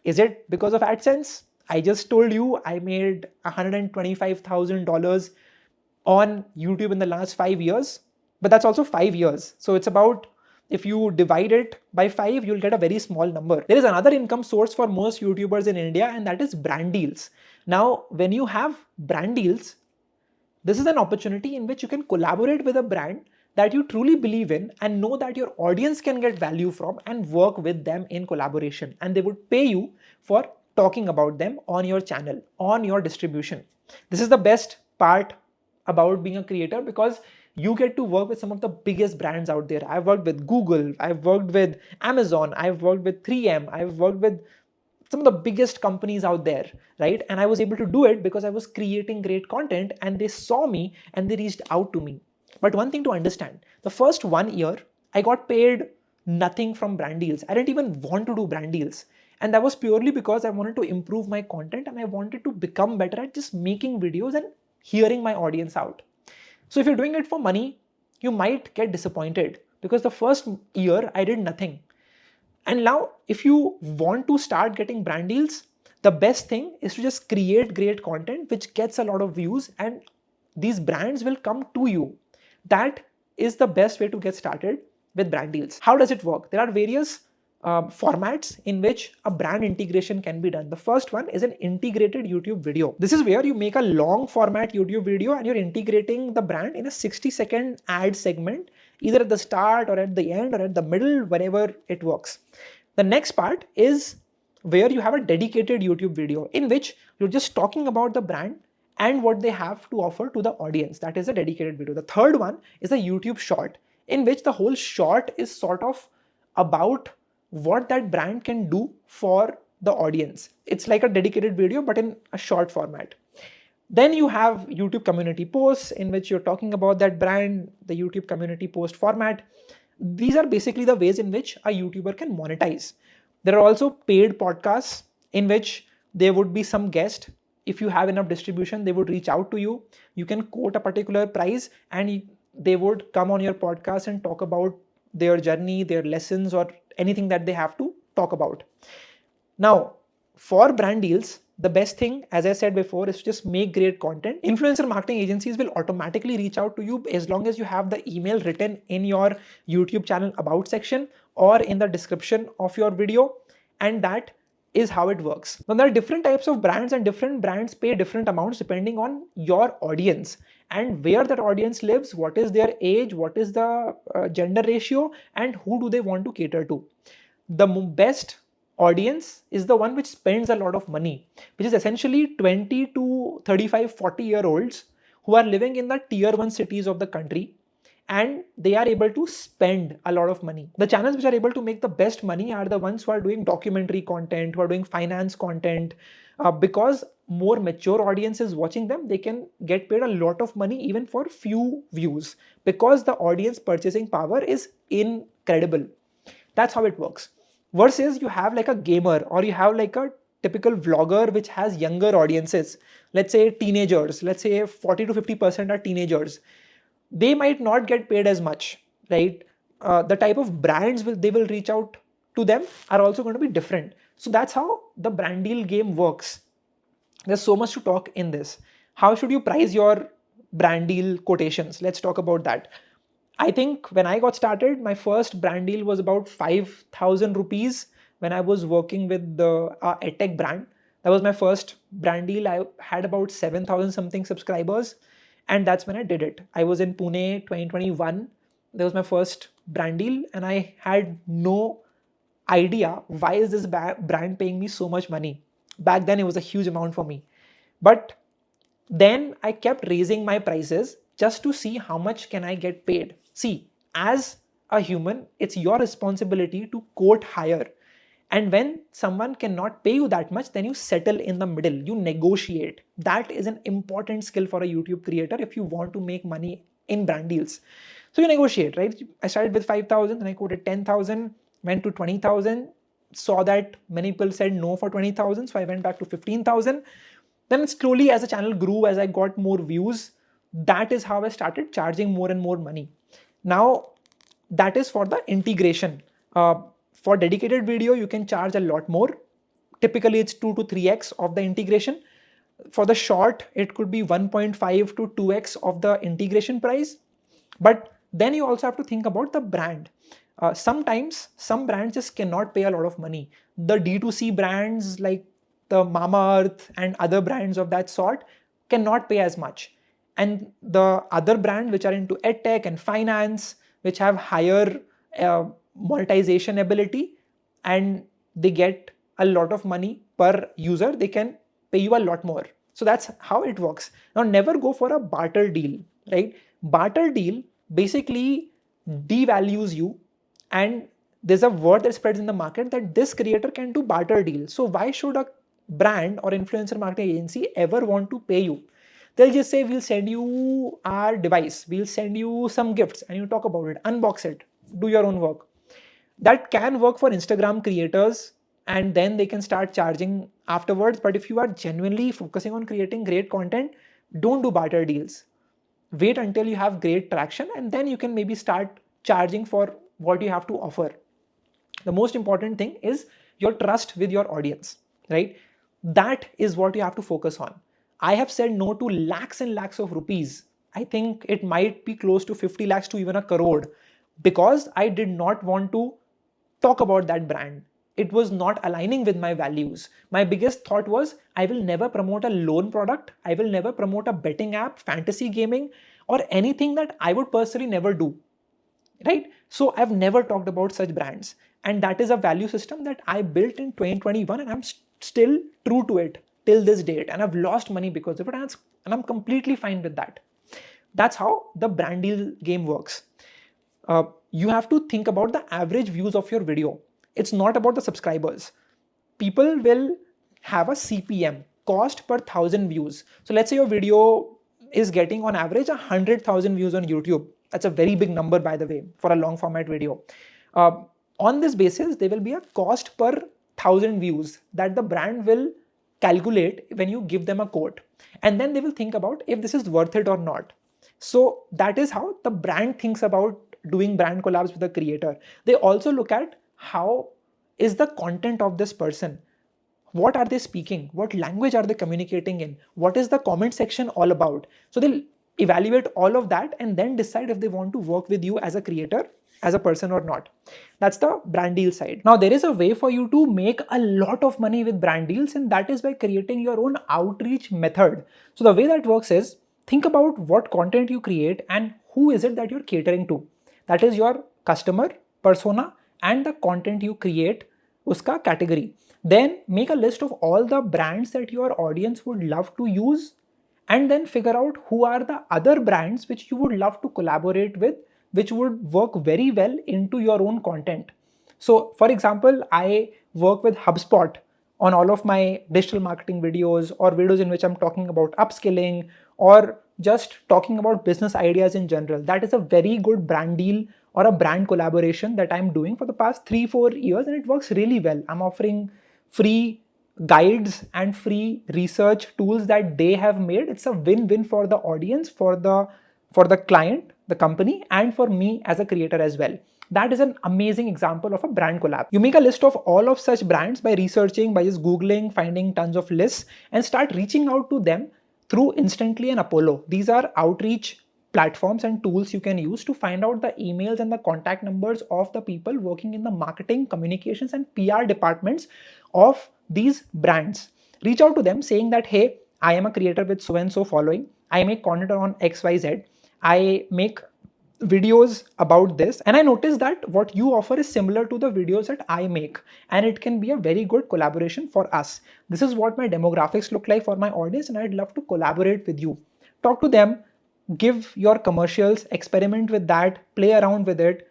Is it because of AdSense? I just told you I made $125,000 on YouTube in the last 5 years, but that's also 5 years. So it's about, if you divide it by 5, you'll get a very small number. There is another income source for most YouTubers in India, and that is brand deals. Now, when you have brand deals, this is an opportunity in which you can collaborate with a brand that you truly believe in and know that your audience can get value from, and work with them in collaboration. And they would pay you for talking about them on your channel, on your distribution. This is the best part about being a creator, because you get to work with some of the biggest brands out there. I've worked with Google, I've worked with Amazon, I've worked with 3M, I've worked with some of the biggest companies out there, right? And I was able to do it because I was creating great content and they saw me and they reached out to me. But one thing to understand, the first 1 year, I got paid nothing from brand deals. I didn't even want to do brand deals. And that was purely because I wanted to improve my content and I wanted to become better at just making videos and hearing my audience out. So if you're doing it for money, you might get disappointed, because the first year I did nothing. And now if you want to start getting brand deals, the best thing is to just create great content which gets a lot of views and these brands will come to you. That is the best way to get started with brand deals. How does it work? There are various formats in which a brand integration can be done. The first one is an integrated YouTube video. This is where you make a long format YouTube video and you're integrating the brand in a 60-second ad segment, either at the start or at the end or at the middle, wherever it works. The next part is where you have a dedicated YouTube video in which you're just talking about the brand and what they have to offer to the audience. That is a dedicated video. The third one is a YouTube short, in which the whole short is sort of about what that brand can do for the audience. It's like a dedicated video, but in a short format. Then you have YouTube community posts in which you're talking about that brand, the YouTube community post format. These are basically the ways in which a YouTuber can monetize. There are also paid podcasts in which there would be some guest. If you have enough distribution, they would reach out to you. You can quote a particular price and they would come on your podcast and talk about their journey, their lessons, or anything that they have to talk about. Now, for brand deals, the best thing, as I said before, is to just make great content. Influencer marketing agencies will automatically reach out to you as long as you have the email written in your YouTube channel about section or in the description of your video. And that is how it works. Now, there are different types of brands, and different brands pay different amounts depending on your audience and where that audience lives, what is their age, what is the gender ratio, and who do they want to cater to. The best audience is the one which spends a lot of money, which is essentially 20 to 35, 40-year-olds who are living in the tier 1 cities of the country, and they are able to spend a lot of money. The channels which are able to make the best money are the ones who are doing documentary content, who are doing finance content, because more mature audiences watching them, they can get paid a lot of money even for few views, because the audience purchasing power is incredible. That's how it works. Versus you have like a gamer, or you have like a typical vlogger which has younger audiences, let's say teenagers, let's say 40 to 50% are teenagers. They might not get paid as much, right? The type of brands they will reach out to them are also going to be different. So that's how the brand deal game works. There's so much to talk in this. How should you price your brand deal quotations? Let's talk about that. I think when I got started, my first brand deal was about 5,000 rupees when I was working with the EdTech brand. That was my first brand deal. I had about 7,000 something subscribers, and that's when I did it. I was in Pune 2021. That was my first brand deal, and I had no idea why is this brand paying me so much money. Back then, it was a huge amount for me. But then I kept raising my prices just to see how much can I get paid. See, as a human, it's your responsibility to quote higher. And when someone cannot pay you that much, then you settle in the middle, you negotiate. That is an important skill for a YouTube creator if you want to make money in brand deals. So you negotiate, right? I started with 5,000 and I quoted 10,000, went to 20,000, saw that many people said no for 20,000. So I went back to 15,000. Then slowly as the channel grew, as I got more views, that is how I started charging more and more money. Now, that is for the integration. For dedicated video, you can charge a lot more. Typically, it's 2 to 3x of the integration. For the short, it could be 1.5 to 2x of the integration price. But then you also have to think about the brand. Sometimes some brands just cannot pay a lot of money. The D2C brands like the Mamaearth and other brands of that sort cannot pay as much. And the other brands which are into edtech and finance, which have higher monetization ability, and they get a lot of money per user, they can pay you a lot more. So that's how it works. Now, never go for a barter deal, right? Barter deal basically devalues you, and there's a word that spreads in the market that this creator can do barter deal. So why should a brand or influencer marketing agency ever want to pay you? They'll just say, we'll send you our device, we'll send you some gifts, and you talk about it, unbox it, do your own work. That can work for Instagram creators, and then they can start charging afterwards. But if you are genuinely focusing on creating great content, don't do barter deals. Wait until you have great traction, and then you can maybe start charging for what you have to offer. The most important thing is your trust with your audience, right? That is what you have to focus on. I have said no to lakhs and lakhs of rupees. I think it might be close to 50 lakhs to even a crore, because I did not want to talk about that brand. It was not aligning with my values. My biggest thought was, I will never promote a loan product. I will never promote a betting app, fantasy gaming, or anything that I would personally never do, right? So I've never talked about such brands. And that is a value system that I built in 2021, and I'm still true to it till this date. And I've lost money because of it, and I'm completely fine with that. That's how the brand deal game works. You have to think about the average views of your video. It's not about the subscribers. People will have a CPM, cost per 1,000 views. So let's say your video is getting on average 100,000 views on YouTube. That's a very big number, by the way, for a long format video. On this basis, there will be a cost per 1,000 views that the brand will calculate when you give them a quote. And then they will think about if this is worth it or not. So that is how the brand thinks about doing brand collabs with the creator. They also look at how is the content of this person. What are they speaking? What language are they communicating in? What is the comment section all about? So they'll evaluate all of that and then decide if they want to work with you as a creator, as a person or not. That's the brand deal side. Now, there is a way for you to make a lot of money with brand deals, and that is by creating your own outreach method. So the way that works is, think about what content you create and who is it that you're catering to. That is your customer persona and the content you create, uska category. Then make a list of all the brands that your audience would love to use, and then figure out who are the other brands which you would love to collaborate with, which would work very well into your own content. So for example, I work with HubSpot on all of my digital marketing videos, or videos in which I'm talking about upskilling or just talking about business ideas in general. That is a very good brand deal or a brand collaboration that I'm doing for the past 3-4 years, and it works really well. I'm offering free guides and free research tools that they have made. It's a win-win for the audience, for the client, the company, and for me as a creator as well. That is an amazing example of a brand collab. You make a list of all of such brands by researching, by just Googling, finding tons of lists, and start reaching out to them through Instantly and Apollo. These are outreach platforms and tools you can use to find out the emails and the contact numbers of the people working in the marketing, communications, and PR departments of these brands. Reach out to them saying that, hey, I am a creator with so and so following. I make content on XYZ. I make videos about this, and I noticed that what you offer is similar to the videos that I make, and it can be a very good collaboration for us. This is what my demographics look like for my audience, and I'd love to collaborate with you. Talk to them, give your commercials, experiment with that, play around with it,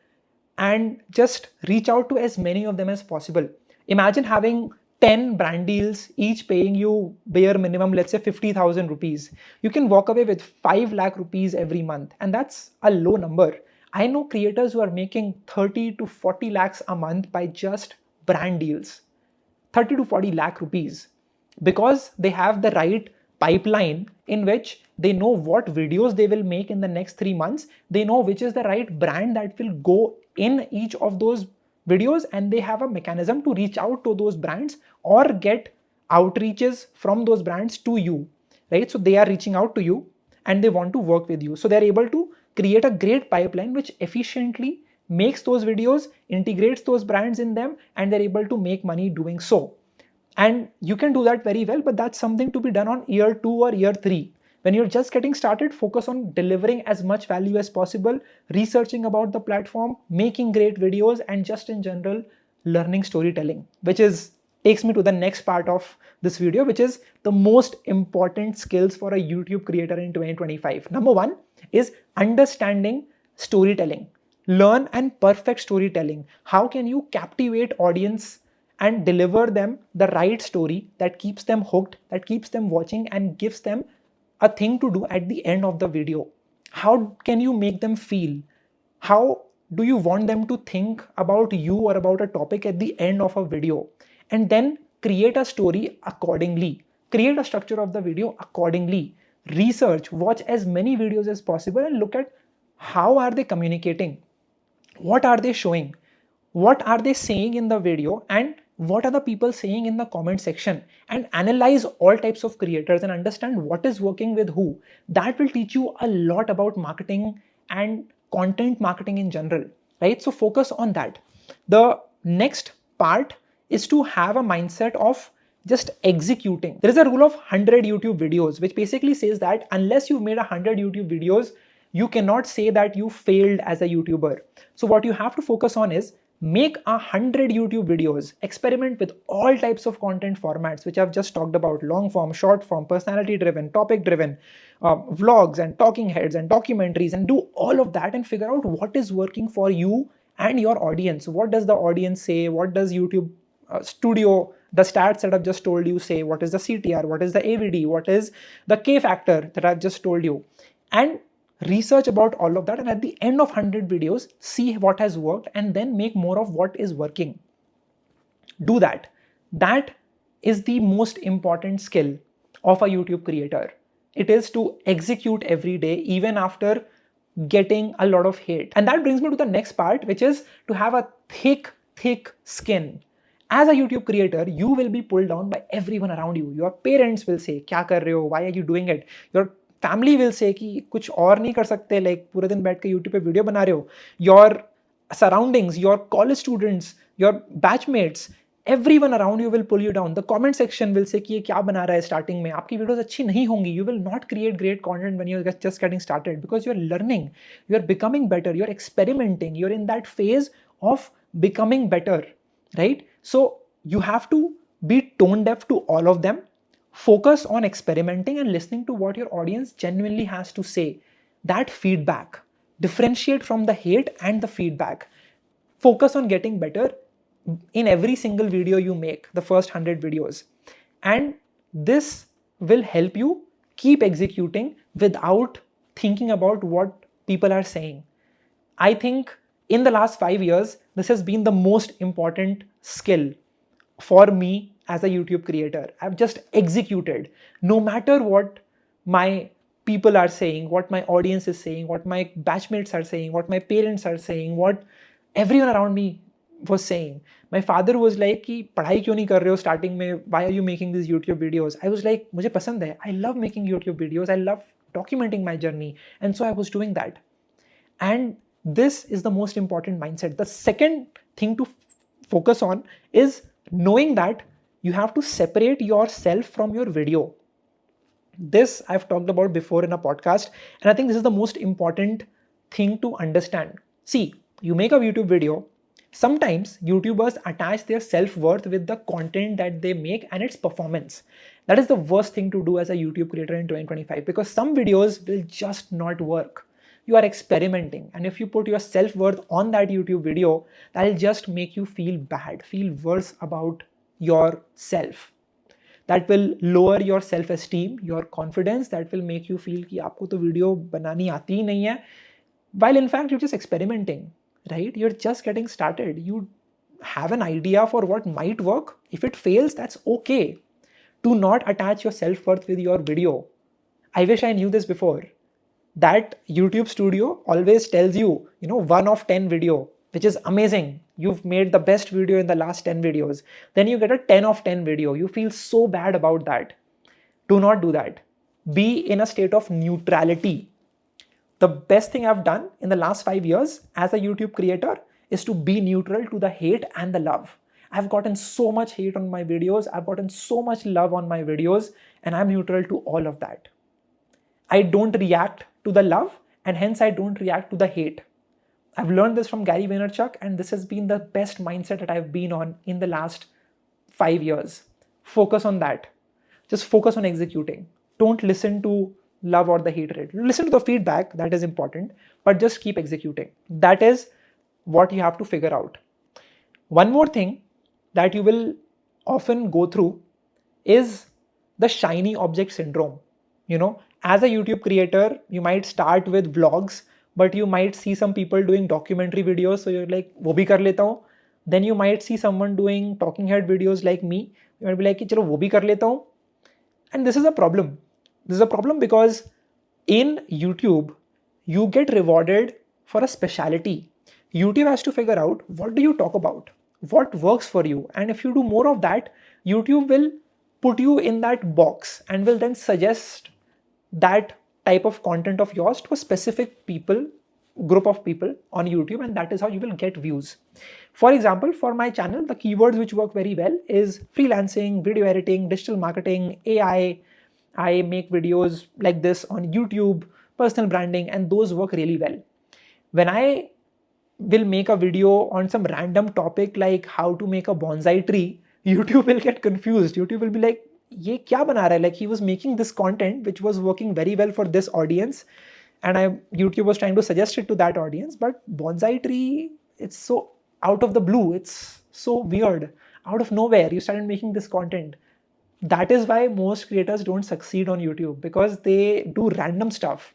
and just reach out to as many of them as possible. Imagine having 10 brand deals, each paying you bare minimum, let's say 50,000 rupees. You can walk away with 5 lakh rupees every month, and that's a low number. I know creators who are making 30 to 40 lakhs a month by just brand deals. 30 to 40 lakh rupees, because they have the right pipeline in which they know what videos they will make in the next 3 months. They know which is the right brand that will go in each of those videos, and they have a mechanism to reach out to those brands or get outreaches from those brands to you, right? So they are reaching out to you and they want to work with you. So they're able to create a great pipeline which efficiently makes those videos, integrates those brands in them, and they're able to make money doing so. And you can do that very well, but that's something to be done on year 2 or year 3. When you're just getting started, focus on delivering as much value as possible, researching about the platform, making great videos, and just in general, learning storytelling, which takes me to the next part of this video, which is the most important skills for a YouTube creator in 2025. Number 1 is understanding storytelling. Learn and perfect storytelling. How can you captivate audience and deliver them the right story that keeps them hooked, that keeps them watching, and gives them a thing to do at the end of the video? How can you make them feel? How do you want them to think about you or about a topic at the end of a video? And then create a story accordingly. Create a structure of the video accordingly. Research, watch as many videos as possible, and look at how are they communicating? What are they showing? What are they saying in the video? And what are the people saying in the comment section? And analyze all types of creators and understand what is working with who. That will teach you a lot about marketing and content marketing in general, right? So focus on that. The next part is to have a mindset of just executing. There is a rule of 100 YouTube videos, which basically says that unless you've made 100 YouTube videos, you cannot say that you failed as a YouTuber. So what you have to focus on is make 100 YouTube videos, experiment with all types of content formats, which I've just talked about: long form, short form, personality driven, topic driven, vlogs and talking heads and documentaries, and do all of that and figure out what is working for you and your audience. What does the audience say? What does YouTube Studio, the stats that I've just told you, say? What is the CTR? What is the AVD? What is the K factor that I've just told you? And research about all of that, and at the end of 100 videos, see what has worked and then make more of what is working. Do that. That is the most important skill of a YouTube creator. it is to execute every day, even after getting a lot of hate. And that brings me to the next part, which is to have a thick skin. As a YouTube creator, you will be pulled down by everyone around you. Your parents will say, "Kya kar rahe ho? Why are you doing it?" Your family will say कि कुछ और नहीं कर सकते, like पूरे दिन बैठ के YouTube पे वीडियो बना रहे हो. Your surroundings, your college students, your batchmates, everyone around you will pull you down. The comment section will say कि ये क्या बना रहा है starting में, आपकी videos अच्छी नहीं होंगी. You will not create great content when you're just getting started, because you're learning, you're becoming better, you're experimenting, you're in that phase of becoming better, right? So you have to be tone deaf to all of them. Focus on experimenting and listening to what your audience genuinely has to say. That feedback. Differentiate from the hate and the feedback. Focus on getting better in every single video you make, the first 100 videos. And this will help you keep executing without thinking about what people are saying. I think in the last 5 years, this has been the most important skill for me as a YouTube creator. I've just executed. No matter what my people are saying, what my audience is saying, what my batchmates are saying, what my parents are saying, what everyone around me was saying. My father was like कि पढ़ाई क्यों नहीं कर रहे हो starting में? Why are you making these YouTube videos? I was like, मुझे पसंद है. I love making YouTube videos. I love documenting my journey. And so I was doing that. And this is the most important mindset. The second thing to focus on is knowing that you have to separate yourself from your video. This I've talked about before in a podcast, and I think this is the most important thing to understand. See, you make a YouTube video. Sometimes YouTubers attach their self-worth with the content that they make and its performance. That is the worst thing to do as a YouTube creator in 2025, because some videos will just not work. You are experimenting, and if you put your self-worth on that YouTube video, that'll just make you feel bad, feel worse about yourself. That will lower your self-esteem, your confidence. That will make you feel कि आपको तो video बनानी आती ही नहीं है, while in fact you're just experimenting, right? You're just getting started. You have an idea for what might work. If it fails, that's okay. Do not attach your self-worth with your video. I wish I knew this before. That YouTube studio always tells you, 1 of 10 video, which is amazing. You've made the best video in the last 10 videos. Then you get a 10 of 10 video. You feel so bad about that. Do not do that. Be in a state of neutrality. The best thing I've done in the last 5 years as a YouTube creator is to be neutral to the hate and the love. I've gotten so much hate on my videos. I've gotten so much love on my videos, and I'm neutral to all of that. I don't react to the love, and hence I don't react to the hate. I've learned this from Gary Vaynerchuk, and this has been the best mindset that I've been on in the last 5 years. Focus on that. Just focus on executing. Don't listen to love or the hate rate. Listen to the feedback, that is important, but just keep executing. That is what you have to figure out. One more thing that you will often go through is the shiny object syndrome. As a YouTube creator, you might start with vlogs, but you might see some people doing documentary videos, so you're like, wo bhi kar leta hu. Then you might see someone doing talking head videos like me. You might be like, chalo wo bhi kar leta hu. And this is a problem. This is a problem because in YouTube, you get rewarded for a specialty. YouTube has to figure out, what do you talk about? What works for you? And if you do more of that, YouTube will put you in that box and will then suggest that type of content of yours to a specific group of people on YouTube, and that is how you will get views. For example, for my channel, the keywords which work very well is freelancing, video editing, digital marketing, AI. I make videos like this on YouTube, personal branding, and those work really well. When I will make a video on some random topic like how to make a bonsai tree, YouTube will get confused. YouTube will be like, ये क्या बना रहा है? Like, he was making this content which was working very well for this audience, and YouTube was trying to suggest it to that audience, but bonsai tree, it's so out of the blue, it's so weird, out of nowhere you started making this content. That is why most creators don't succeed on YouTube, because they do random stuff,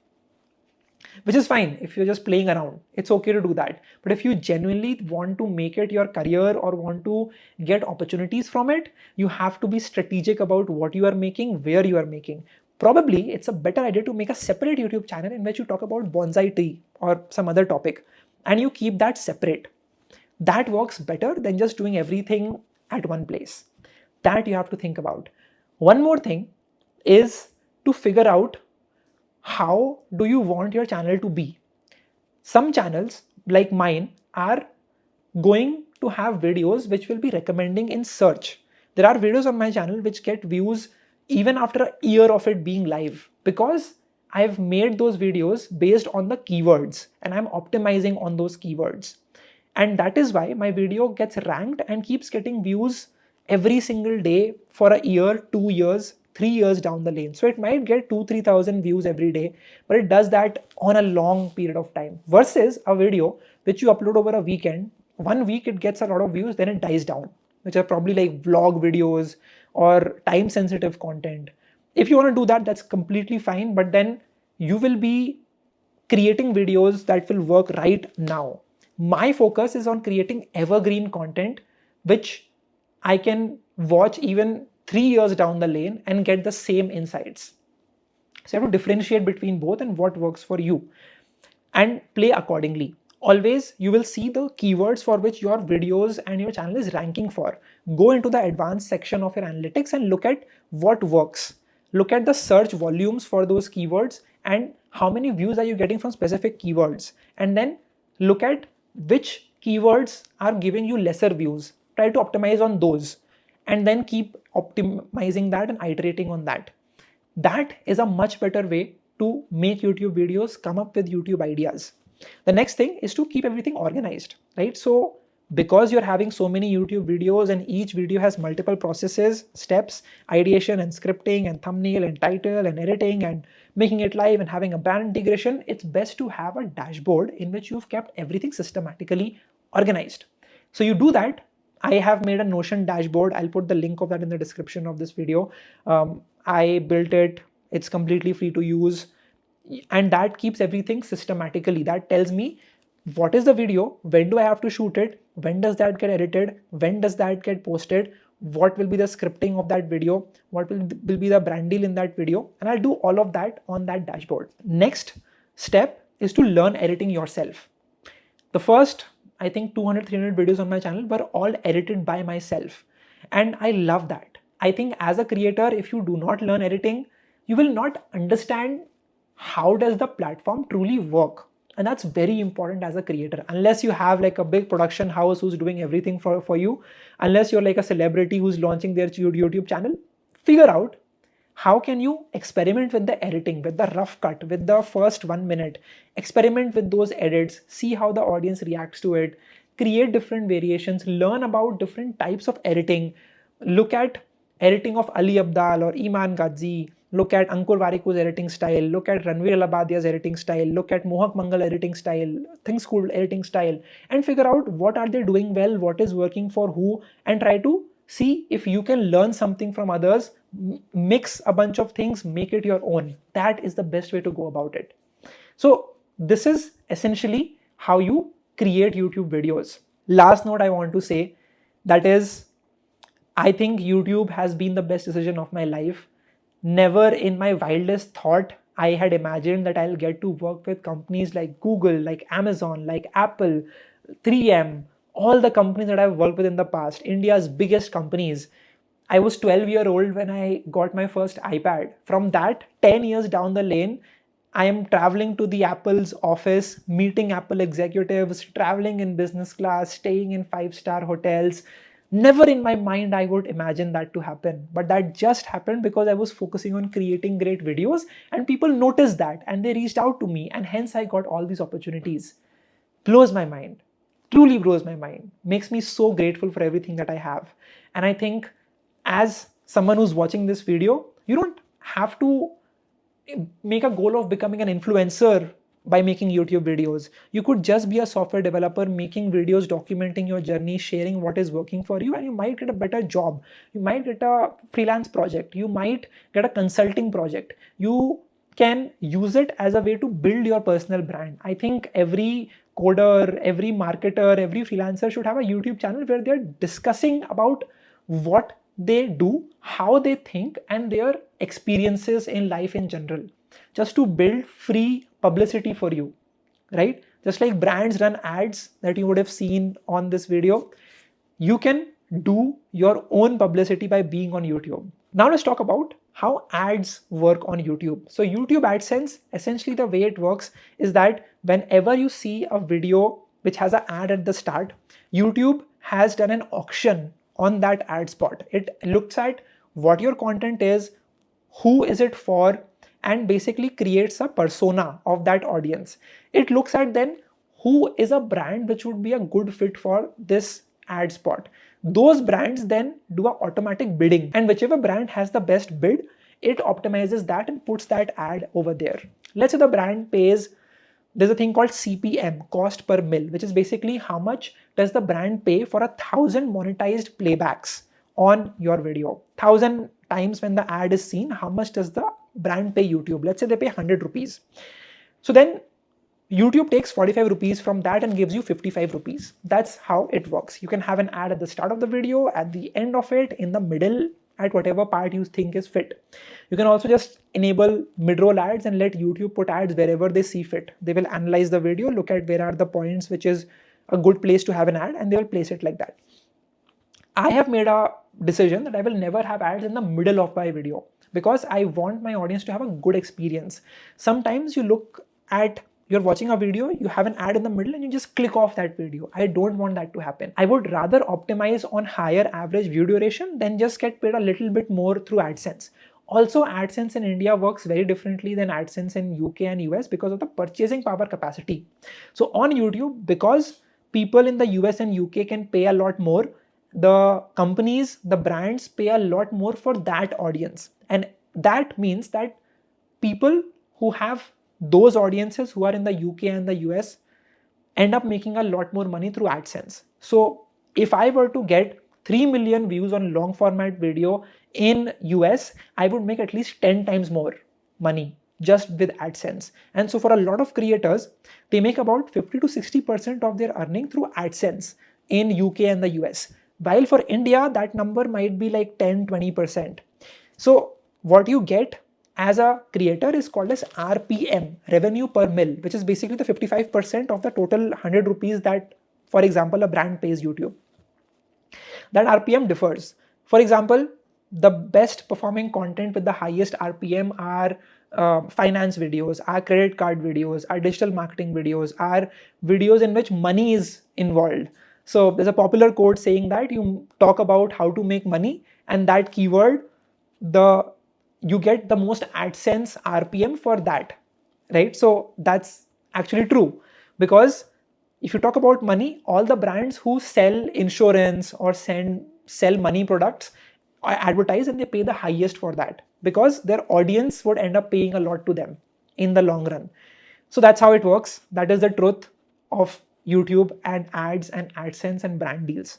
which is fine if you're just playing around. It's okay to do that. But if you genuinely want to make it your career or want to get opportunities from it, you have to be strategic about what you are making, where you are making. probably it's a better idea to make a separate YouTube channel in which you talk about bonsai tree or some other topic and you keep that separate. That works better than just doing everything at one place. That you have to think about. One more thing is to figure out how do you want your channel to be. Some channels like mine are going to have videos which will be recommending in search. There are videos on my channel which get views even after a year of it being live because I've made those videos based on the keywords and I'm optimizing on those keywords. And that is why my video gets ranked and keeps getting views every single day for a year, 2 years, 3 years down the lane. So it might get 2,000-3,000 views every day, but it does that on a long period of time versus a video which you upload over a weekend. 1 week it gets a lot of views, then it dies down, which are probably like vlog videos or time sensitive content. If you want to do that, that's completely fine, but then you will be creating videos that will work right now. My focus is on creating evergreen content, which I can watch even 3 years down the lane and get the same insights. So you have to differentiate between both and what works for you and play accordingly. Always you will see the keywords for which your videos and your channel is ranking for. Go into the advanced section of your analytics and look at what works. Look at the search volumes for those keywords and how many views are you getting from specific keywords. And then look at which keywords are giving you lesser views. Try to optimize on those and then keep optimizing that and iterating on that. That is a much better way to make YouTube videos, come up with YouTube ideas. The next thing is to keep everything organized, right? So because you're having so many YouTube videos and each video has multiple processes, steps, ideation and scripting and thumbnail and title and editing and making it live and having a brand integration, it's best to have a dashboard in which you've kept everything systematically organized. So you do that. I have made a Notion dashboard. I'll put the link of that in the description of this video. I built it. It's completely free to use. And that keeps everything systematically. That tells me what is the video, when do I have to shoot it, when does that get edited, when does that get posted, what will be the scripting of that video, what will be the brand deal in that video, and I'll do all of that on that dashboard. Next step is to learn editing yourself. The first, I think 200-300 videos on my channel were all edited by myself. And I love that. I think as a creator, if you do not learn editing, you will not understand how does the platform truly work. And that's very important as a creator. Unless you have like a big production house who's doing everything for you, unless you're like a celebrity who's launching their YouTube channel, figure out how can you experiment with the editing, with the rough cut, with the first 1 minute, experiment with those edits, see how the audience reacts to it, create different variations, learn about different types of editing, look at editing of Ali Abdal or Iman Ghazi, look at Ankur Wariku's editing style, look at Ranveer Alabadia's editing style, look at Mohak Mangal editing style, Think School editing style, and figure out what are they doing well, what is working for who, and try to see if you can learn something from others, mix a bunch of things, make it your own. That is the best way to go about it. So this is essentially how you create YouTube videos. Last note I want to say, that is, I think YouTube has been the best decision of my life. Never in my wildest thought I had imagined that I'll get to work with companies like Google, like Amazon, like Apple, 3M, all the companies that I've worked with in the past, India's biggest companies. I was 12-year-old when I got my first iPad. From that, 10 years down the lane, I am traveling to the Apple's office, meeting Apple executives, traveling in business class, staying in 5-star hotels. Never in my mind I would imagine that to happen, but that just happened because I was focusing on creating great videos and people noticed that and they reached out to me and hence I got all these opportunities. Blows my mind, truly blows my mind, makes me so grateful for everything that I have. And I think as someone who's watching this video, you don't have to make a goal of becoming an influencer by making YouTube videos. You could just be a software developer making videos, documenting your journey, sharing what is working for you, and you might get a better job. You might get a freelance project. You might get a consulting project. You can use it as a way to build your personal brand. I think every coder, every marketer, every freelancer should have a YouTube channel where they're discussing about what they do, how they think, and their experiences in life in general, just to build free publicity for you, right? Just like brands run ads that you would have seen on this video, you can do your own publicity by being on YouTube. Now let's talk about how ads work on YouTube. So YouTube AdSense, essentially the way it works is that whenever you see a video which has an ad at the start, YouTube has done an auction on that ad spot. It looks at what your content is, who is it for, and basically creates a persona of that audience. It looks at then who is a brand which would be a good fit for this ad spot. Those brands then do an automatic bidding, and whichever brand has the best bid, it optimizes that and puts that ad over there. Let's say the brand pays, there's a thing called CPM, cost per mil, which is basically how much does the brand pay for 1,000 monetized playbacks on your video. 1,000 times when the ad is seen, how much does the brand pay YouTube? Let's say they pay 100 rupees. So then YouTube takes 45 rupees from that and gives you 55 rupees. That's how it works. You can have an ad at the start of the video, at the end of it, in the middle, at whatever part you think is fit. You can also just enable mid-roll ads and let YouTube put ads wherever they see fit. They will analyze the video, look at where are the points which is a good place to have an ad, and they will place it like that. I have made a decision that I will never have ads in the middle of my video because I want my audience to have a good experience. Sometimes you're watching a video, you have an ad in the middle and you just click off that video. I don't want that to happen. I would rather optimize on higher average view duration than just get paid a little bit more through AdSense. Also, AdSense in India works very differently than AdSense in UK and US because of the purchasing power capacity. So on YouTube, because people in the US and UK can pay a lot more, the companies, the brands pay a lot more for that audience. And that means that people who have those audiences who are in the UK and the US end up making a lot more money through AdSense. So if I were to get 3 million views on long format video in US, I would make at least 10 times more money just with AdSense. And so for a lot of creators, they make about 50 to 60% of their earning through AdSense in UK and the US. While for India, that number might be like 10-20%. So what you get as a creator is called as RPM, revenue per mil, which is basically the 55% of the total 100 rupees that, for example, a brand pays YouTube. That RPM differs. For example, the best performing content with the highest RPM are finance videos, are credit card videos, are digital marketing videos, are videos in which money is involved. So there's a popular quote saying that you talk about how to make money and that keyword, you get the most AdSense RPM for that, right? So that's actually true because if you talk about money, all the brands who sell insurance or sell money products advertise and they pay the highest for that because their audience would end up paying a lot to them in the long run. So that's how it works. That is the truth of YouTube and ads and AdSense and brand deals.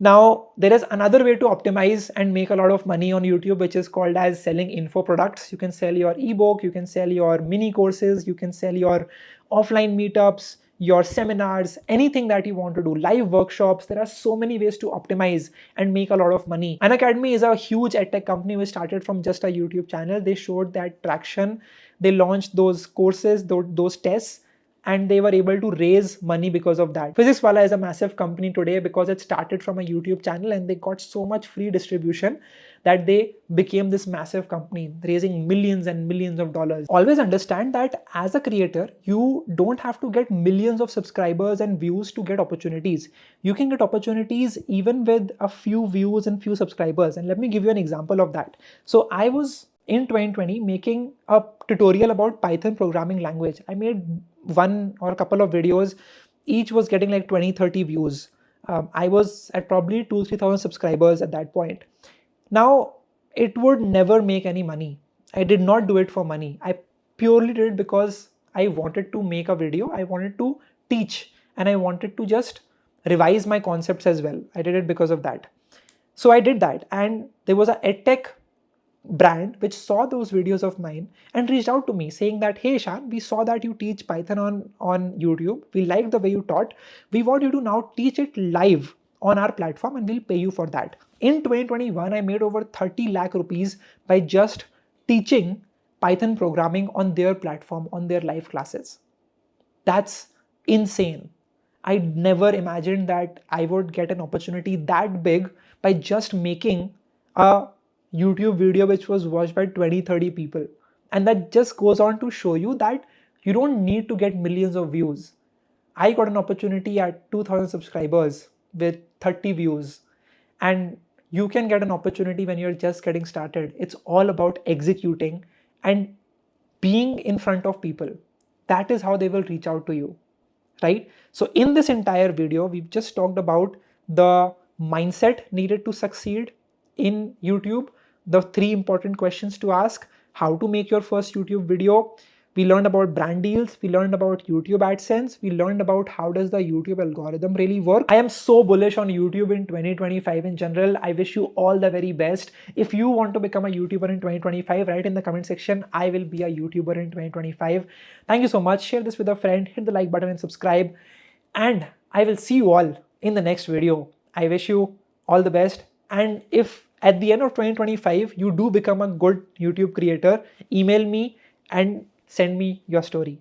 Now, there is another way to optimize and make a lot of money on YouTube, which is called as selling info products. You can sell your ebook, you can sell your mini courses, you can sell your offline meetups, your seminars, anything that you want to do, live workshops. There are so many ways to optimize and make a lot of money. Unacademy is a huge edtech company which started from just a YouTube channel. They showed that traction. They launched those courses, those tests, and they were able to raise money because of that. Physics Wala is a massive company today because it started from a YouTube channel and they got so much free distribution that they became this massive company, raising millions and millions of dollars. Always understand that as a creator, you don't have to get millions of subscribers and views to get opportunities. You can get opportunities even with a few views and few subscribers. And let me give you an example of that. So I was in 2020 making a tutorial about Python programming language. I made one or a couple of videos, each was getting like 20-30 views. I was at probably 2,000-3,000 subscribers at that point. Now, it would never make any money. I did not do it for money. I purely did it because I wanted to make a video, I wanted to teach, and I wanted to just revise my concepts as well. I did it because of that. So I did that, and there was a edtech brand which saw those videos of mine and reached out to me saying that, hey Ishan, we saw that you teach Python on YouTube. We like the way you taught. We want you to now teach it live on our platform and we'll pay you for that. In 2021, I made over 30 lakh rupees by just teaching Python programming on their platform, on their live classes. That's insane. I never imagined that I would get an opportunity that big by just making a YouTube video which was watched by 20-30 people. And that just goes on to show you that you don't need to get millions of views. I got an opportunity at 2000 subscribers with 30 views. And you can get an opportunity when you're just getting started. It's all about executing and being in front of people. That is how they will reach out to you, right? So in this entire video, we've just talked about the mindset needed to succeed in YouTube, the 3 important questions to ask, how to make your first YouTube video. We learned about brand deals. We learned about YouTube AdSense. We learned about how does the YouTube algorithm really work. I am so bullish on YouTube in 2025 in general. I wish you all the very best. If you want to become a YouTuber in 2025, write in the comment section, I will be a YouTuber in 2025. Thank you so much. Share this with a friend, hit the like button and subscribe. And I will see you all in the next video. I wish you all the best. And if at the end of 2025, you do become a good YouTube creator, email me and send me your story.